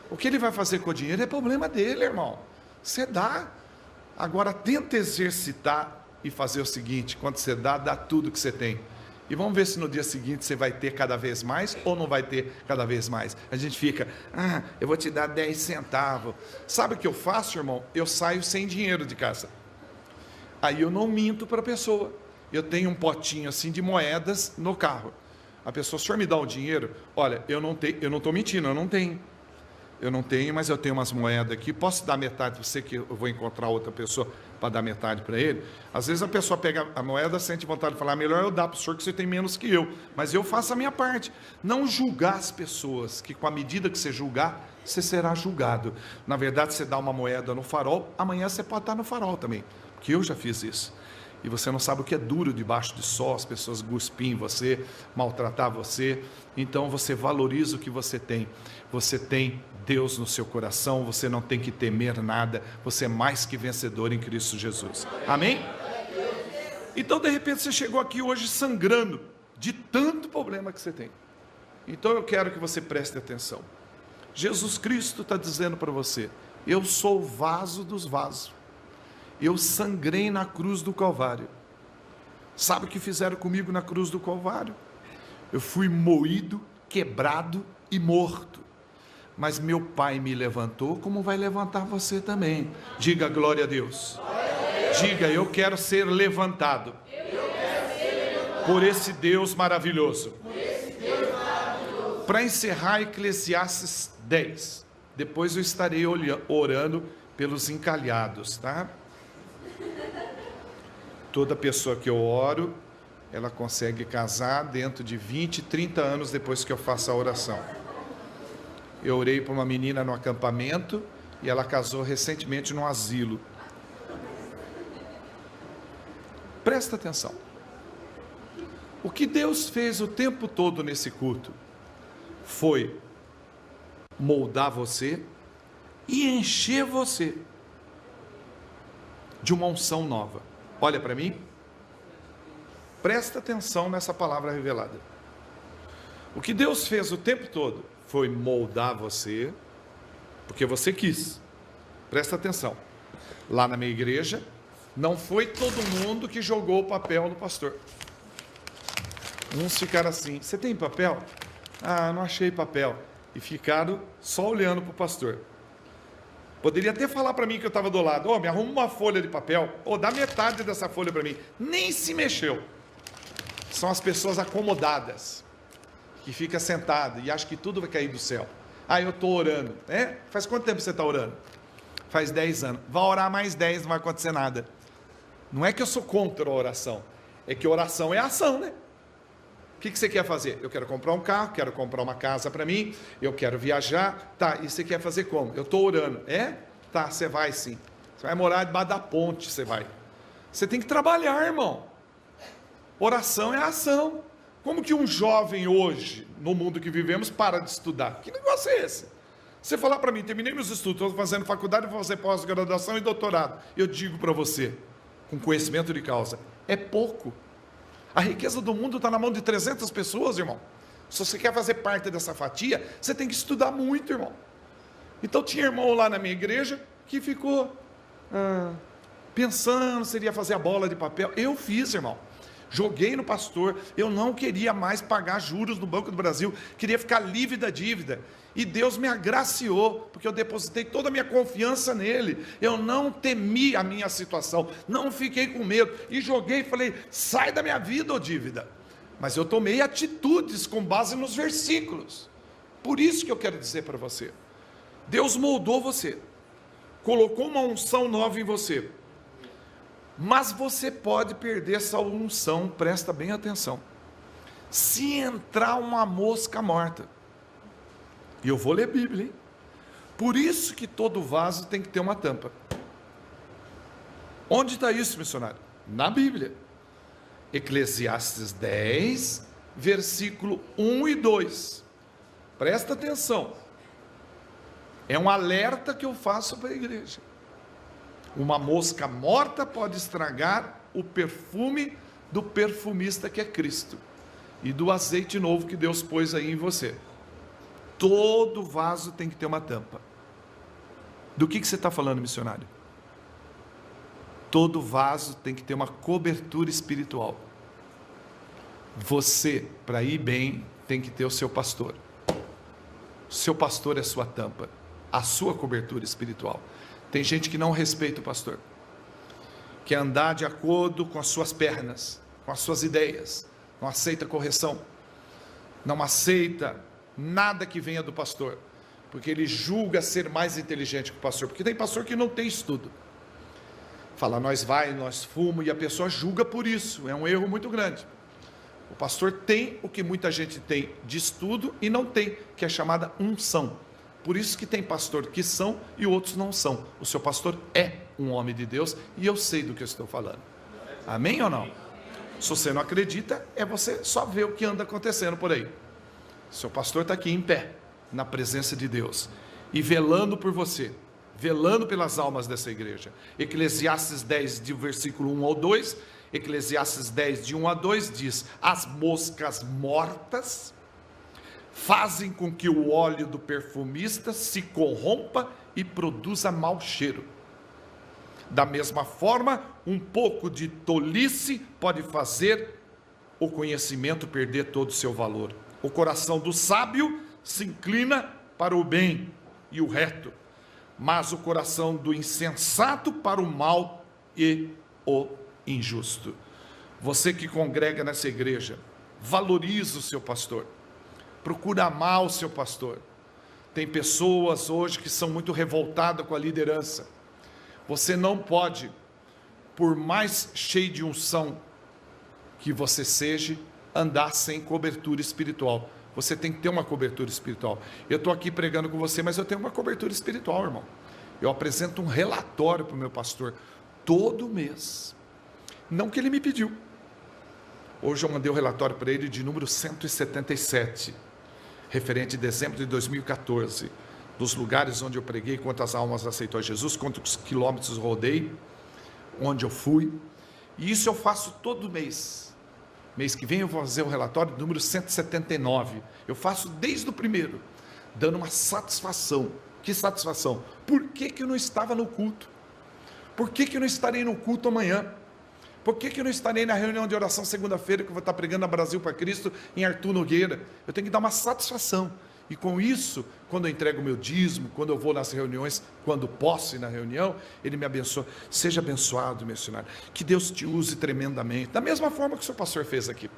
O que ele vai fazer com o dinheiro é problema dele, irmão. Você dá. Agora, tenta exercitar e fazer o seguinte: quando você dá tudo que você tem. E vamos ver se no dia seguinte você vai ter cada vez mais ou não vai ter cada vez mais. A gente fica, eu vou te dar 10 centavos. Sabe o que eu faço, irmão? Eu saio sem dinheiro de casa. Aí eu não minto para a pessoa. Eu tenho um potinho assim de moedas no carro. A pessoa, o senhor me dá o dinheiro? Olha, eu não estou mentindo, eu não tenho. Eu não tenho, mas eu tenho umas moedas aqui. Posso dar metade para você, que eu vou encontrar outra pessoa para dar metade para ele? Às vezes a pessoa pega a moeda, sente vontade de falar, melhor eu dar para o senhor que você tem menos que eu. Mas eu faço a minha parte. Não julgar as pessoas, que com a medida que você julgar, você será julgado. Na verdade, você dá uma moeda no farol, amanhã você pode estar no farol também. Porque eu já fiz isso. E você não sabe o que é duro debaixo de sol, as pessoas cuspir em você, maltratar você. Então você valoriza o que você tem. Você tem Deus no seu coração, você não tem que temer nada, você é mais que vencedor em Cristo Jesus. Amém? Então de repente você chegou aqui hoje sangrando de tanto problema que você tem. Então eu quero que você preste atenção. Jesus Cristo está dizendo para você: eu sou o vaso dos vasos. Eu sangrei na cruz do Calvário. Sabe o que fizeram comigo na cruz do Calvário? Eu fui moído, quebrado e morto. Mas meu Pai me levantou, como vai levantar você também. Diga glória a Deus. Diga, eu quero ser levantado por esse Deus maravilhoso. Para encerrar Eclesiastes 10. Depois eu estarei orando pelos encalhados, tá? Toda pessoa que eu oro, ela consegue casar dentro de 20, 30 anos depois que eu faço a oração. Eu orei para uma menina no acampamento e ela casou recentemente no asilo. Presta atenção. O que Deus fez o tempo todo nesse culto foi moldar você e encher você de uma unção nova. Olha para mim. Presta atenção nessa palavra revelada. O que Deus fez o tempo todo foi moldar você, porque você quis. Presta atenção. Lá na minha igreja, não foi todo mundo que jogou o papel no pastor. Uns ficaram assim: você tem papel? Não achei papel. E ficaram só olhando para o pastor. Poderia até falar para mim que eu estava do lado: me arruma uma folha de papel, dá metade dessa folha para mim. Nem se mexeu. São as pessoas acomodadas, que ficam sentadas e acham que tudo vai cair do céu. Eu estou orando. Faz quanto tempo você está orando? Faz 10 anos. Vai orar mais 10, não vai acontecer nada. Não é que eu sou contra a oração, é que oração é ação, né? O que você quer fazer? Eu quero comprar um carro, quero comprar uma casa para mim, eu quero viajar. Tá, e você quer fazer como? Eu estou orando. Tá, você vai sim. Você vai morar debaixo da ponte, você vai. Você tem que trabalhar, irmão. Oração é ação. Como que um jovem hoje, no mundo que vivemos, para de estudar? Que negócio é esse? Você falar para mim, terminei meus estudos, estou fazendo faculdade, vou fazer pós-graduação e doutorado. Eu digo para você, com conhecimento de causa, é pouco. A riqueza do mundo está na mão de 300 pessoas, irmão. Se você quer fazer parte dessa fatia, você tem que estudar muito, irmão. Então tinha irmão lá na minha igreja que ficou pensando se ele ia fazer a bola de papel. Eu fiz, irmão. Joguei no pastor, eu não queria mais pagar juros no Banco do Brasil, queria ficar livre da dívida. E Deus me agraciou, porque eu depositei toda a minha confiança nele. Eu não temi a minha situação, não fiquei com medo. E joguei e falei: sai da minha vida, ô dívida. Mas eu tomei atitudes com base nos versículos. Por isso que eu quero dizer para você: Deus moldou você, colocou uma unção nova em você. Mas você pode perder essa unção, presta bem atenção, se entrar uma mosca morta. E eu vou ler Bíblia, hein? Por isso que todo vaso tem que ter uma tampa. Onde está isso, missionário? Na Bíblia. Eclesiastes 10, versículo 1 e 2. Presta atenção. É um alerta que eu faço para a igreja. Uma mosca morta pode estragar o perfume do perfumista que é Cristo e do azeite novo que Deus pôs aí em você. Todo vaso tem que ter uma tampa. Do que você está falando, missionário? Todo vaso tem que ter uma cobertura espiritual. Você, para ir bem, tem que ter o seu pastor. O seu pastor é sua tampa, a sua cobertura espiritual. Tem gente que não respeita o pastor, quer andar de acordo com as suas pernas, com as suas ideias, não aceita correção, não aceita nada que venha do pastor, porque ele julga ser mais inteligente que o pastor, porque tem pastor que não tem estudo, fala nós fumo, e a pessoa julga por isso, é um erro muito grande. O pastor tem o que muita gente tem de estudo e não tem, que é chamada unção. Por isso que tem pastor que são e outros não são. O seu pastor é um homem de Deus e eu sei do que eu estou falando. Amém ou não? Se você não acredita, é você só ver o que anda acontecendo por aí. Seu pastor está aqui em pé, na presença de Deus, e velando por você, velando pelas almas dessa igreja. Eclesiastes 10, de versículo 1 ao 2, Eclesiastes 10, de 1 a 2, diz: as moscas mortas fazem com que o óleo do perfumista se corrompa e produza mau cheiro. Da mesma forma, um pouco de tolice pode fazer o conhecimento perder todo o seu valor. O coração do sábio se inclina para o bem e o reto, mas o coração do insensato para o mal e o injusto. Você que congrega nessa igreja, valorize o seu pastor, procura amar o seu pastor. Tem pessoas hoje que são muito revoltadas com a liderança. Você não pode, por mais cheio de unção que você seja, andar sem cobertura espiritual. Você tem que ter uma cobertura espiritual. Eu estou aqui pregando com você, mas eu tenho uma cobertura espiritual, irmão. Eu apresento um relatório para o meu pastor todo mês. Não que ele me pediu. Hoje eu mandei o relatório para ele de número 177, referente a dezembro de 2014, dos lugares onde eu preguei, quantas almas aceitou Jesus, quantos quilômetros rodei, onde eu fui. E isso eu faço todo mês. Mês que vem eu vou fazer o relatório número 179. Eu faço desde o primeiro, dando uma satisfação. Que satisfação? Por que eu não estava no culto? Por que eu não estarei no culto amanhã? Por que eu não estarei na reunião de oração segunda-feira, que eu vou estar pregando a Brasil para Cristo, em Arthur Nogueira? Eu tenho que dar uma satisfação. E com isso, quando eu entrego o meu dízimo, quando eu vou nas reuniões, quando posso ir na reunião, ele me abençoa. Seja abençoado, missionário. Que Deus te use tremendamente. Da mesma forma que o seu pastor fez aqui.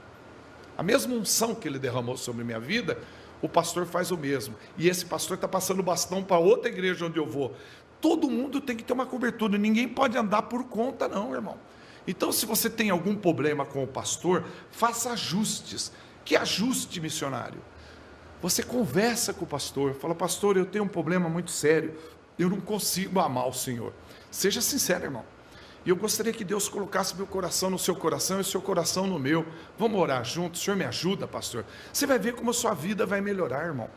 A mesma unção que ele derramou sobre minha vida, o pastor faz o mesmo. E esse pastor está passando o bastão para outra igreja onde eu vou. Todo mundo tem que ter uma cobertura. Ninguém pode andar por conta, não, irmão. Então, se você tem algum problema com o pastor, faça ajustes. Que ajuste, missionário? Você conversa com o pastor, fala: pastor, eu tenho um problema muito sério, eu não consigo amar o Senhor. Seja sincero, irmão. E eu gostaria que Deus colocasse meu coração no seu coração e o seu coração no meu. Vamos orar juntos? O Senhor me ajuda, pastor? Você vai ver como a sua vida vai melhorar, irmão.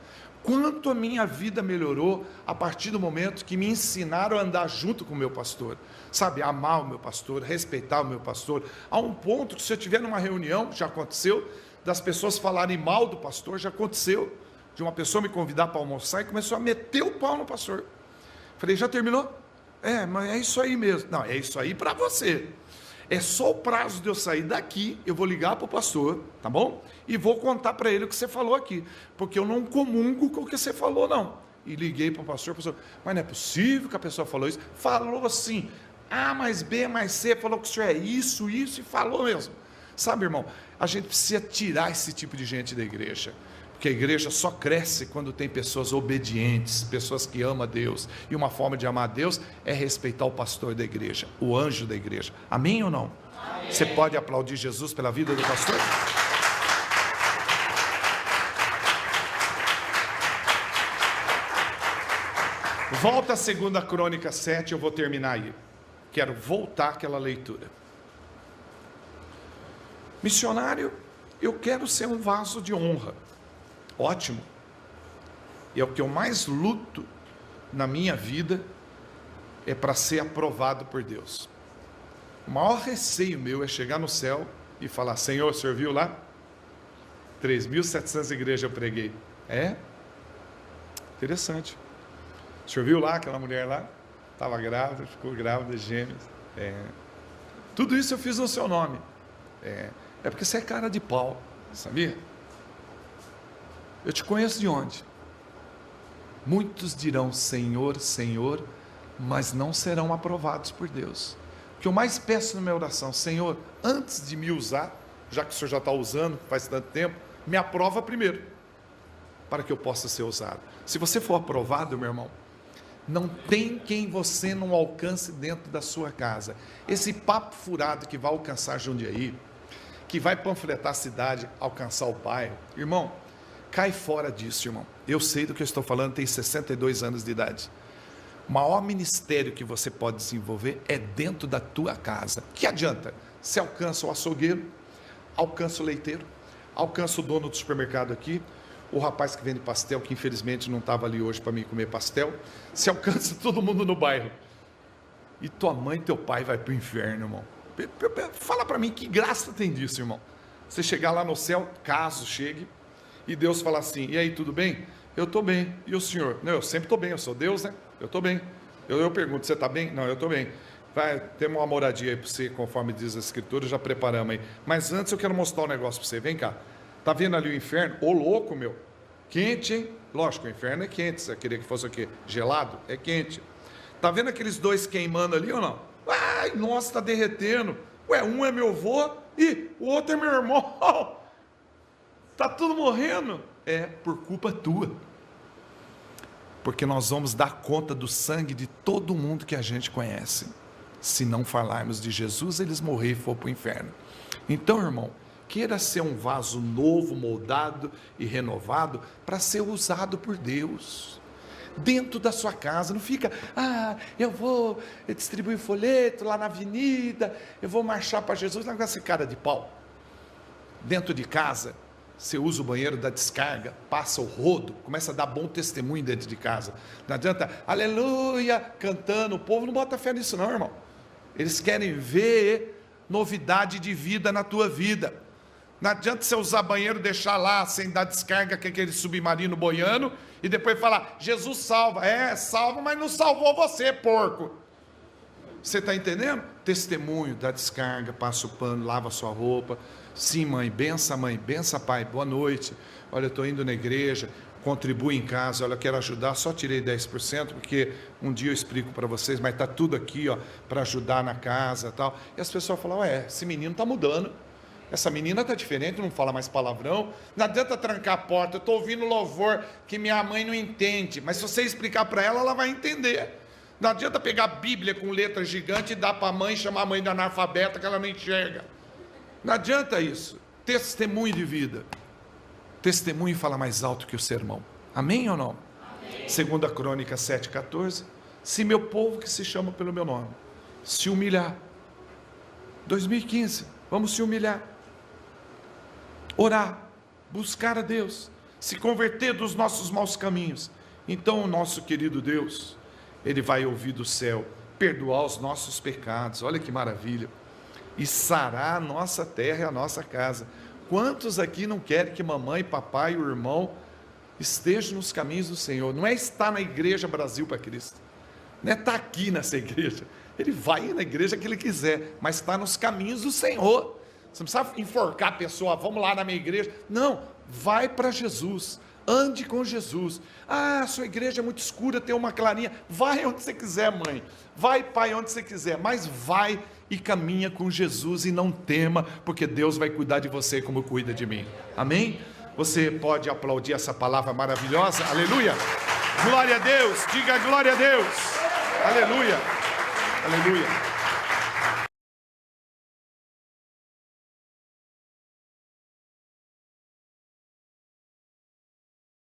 Quanto a minha vida melhorou a partir do momento que me ensinaram a andar junto com o meu pastor. Sabe, amar o meu pastor, respeitar o meu pastor. A um ponto que, se eu estiver numa reunião, já aconteceu, das pessoas falarem mal do pastor, já aconteceu, de uma pessoa me convidar para almoçar e começou a meter o pau no pastor. Falei: já terminou? Mas é isso aí mesmo. Não, é isso aí para você. É só o prazo de eu sair daqui, eu vou ligar para o pastor, tá bom? E vou contar para ele o que você falou aqui, porque eu não comungo com o que você falou, não. E liguei para o pastor, mas não é possível que a pessoa falou isso. Falou assim, A mais B mais C, falou que o senhor é isso, e falou mesmo. Sabe, irmão, a gente precisa tirar esse tipo de gente da igreja, porque a igreja só cresce quando tem pessoas obedientes, pessoas que amam a Deus, e uma forma de amar a Deus é respeitar o pastor da igreja, o anjo da igreja. Amém ou não? Amém. Você pode aplaudir Jesus pela vida do pastor? Volta a 2 Crônica 7, eu vou terminar aí. Quero voltar àquela leitura. Missionário, eu quero ser um vaso de honra. Ótimo. E é o que eu mais luto na minha vida, é para ser aprovado por Deus. O maior receio meu é chegar no céu e falar: Senhor, o senhor viu lá? 3.700 igrejas eu preguei. É? Interessante. O senhor viu lá aquela mulher lá? Estava grávida, ficou grávida, gêmeos. Tudo isso eu fiz no seu nome. É porque você é cara de pau, sabia? Eu te conheço de onde? Muitos dirão Senhor, Senhor, mas não serão aprovados por Deus. O que eu mais peço na minha oração: Senhor, antes de me usar, já que o Senhor já está usando faz tanto tempo, me aprova primeiro, para que eu possa ser usado. Se você for aprovado, meu irmão, não tem quem você não alcance dentro da sua casa. Esse papo furado que vai alcançar Jundiaí, que vai panfletar a cidade, alcançar o bairro, irmão, cai fora disso, irmão. Eu sei do que eu estou falando, tenho 62 anos de idade. O maior ministério que você pode desenvolver é dentro da tua casa. Que adianta? Você alcança o açougueiro, alcança o leiteiro, alcança o dono do supermercado aqui, o rapaz que vende pastel, que infelizmente não estava ali hoje para mim comer pastel. Você alcança todo mundo no bairro. E tua mãe e teu pai vai para o inferno, irmão. Fala para mim, que graça tem disso, irmão? Você chegar lá no céu, caso chegue, e Deus fala assim: e aí, tudo bem? Eu estou bem. E o senhor? Não, eu sempre estou bem, eu sou Deus, né? Eu estou bem. Eu pergunto: você está bem? Não, eu estou bem. Vai, temos uma moradia aí para você, conforme diz a Escritura, já preparamos aí. Mas antes eu quero mostrar um negócio para você. Vem cá. Está vendo ali o inferno? Ô louco, meu. Quente, hein? Lógico, o inferno é quente. Você queria que fosse o quê? Gelado? É quente. Está vendo aqueles dois queimando ali ou não? Ai, nossa, está derretendo. Ué, um é meu avô e o outro é meu irmão. Está tudo morrendo. É por culpa tua. Porque nós vamos dar conta do sangue de todo mundo que a gente conhece. Se não falarmos de Jesus, eles morreram e foram para o inferno. Então, irmão, queira ser um vaso novo, moldado e renovado para ser usado por Deus. Dentro da sua casa, não fica: eu vou distribuir folheto lá na avenida, eu vou marchar para Jesus. Não é essa cara de pau. Dentro de casa, você usa o banheiro da descarga, passa o rodo, começa a dar bom testemunho dentro de casa. Não adianta, aleluia, cantando. O povo não bota fé nisso não, irmão. Eles querem ver novidade de vida na tua vida. Não adianta você usar banheiro, deixar lá sem dar descarga, que é aquele submarino boiando, e depois falar: Jesus salva. Salva, mas não salvou você, porco. Você está entendendo? Testemunho, dá descarga, passa o pano, lava a sua roupa. Sim, mãe, benção, pai, boa noite. Olha, eu estou indo na igreja, contribui em casa, olha, eu quero ajudar, só tirei 10%, porque um dia eu explico para vocês, mas está tudo aqui, para ajudar na casa e tal. E as pessoas falam: esse menino está mudando. Essa menina está diferente, não fala mais palavrão. Não adianta trancar a porta. Eu estou ouvindo louvor que minha mãe não entende. Mas se você explicar para ela, ela vai entender. Não adianta pegar a Bíblia com letra gigante e dar para a mãe, chamar a mãe de analfabeta que ela não enxerga. Não adianta isso. Testemunho de vida. Testemunho fala mais alto que o sermão. Amém ou não? Amém. 2 Crônica 7,14. Se meu povo que se chama pelo meu nome se humilhar. 2015, vamos se humilhar. Orar, buscar a Deus, se converter dos nossos maus caminhos. Então o nosso querido Deus, Ele vai ouvir do céu, perdoar os nossos pecados. Olha que maravilha. E sarar a nossa terra e a nossa casa. Quantos aqui não querem que mamãe, papai e o irmão estejam nos caminhos do Senhor? Não é estar na igreja Brasil para Cristo, não é estar aqui nessa igreja. Ele vai na igreja que ele quiser, mas está nos caminhos do Senhor. Você não precisa enforcar a pessoa: vamos lá na minha igreja. Não, vai para Jesus, ande com Jesus. A sua igreja é muito escura, tem uma clarinha. Vai onde você quiser, mãe. Vai, pai, onde você quiser, mas vai e caminha com Jesus e não tema, porque Deus vai cuidar de você como cuida de mim. Amém? Você pode aplaudir essa palavra maravilhosa? Aleluia! Glória a Deus! Diga glória a Deus! Aleluia! Aleluia!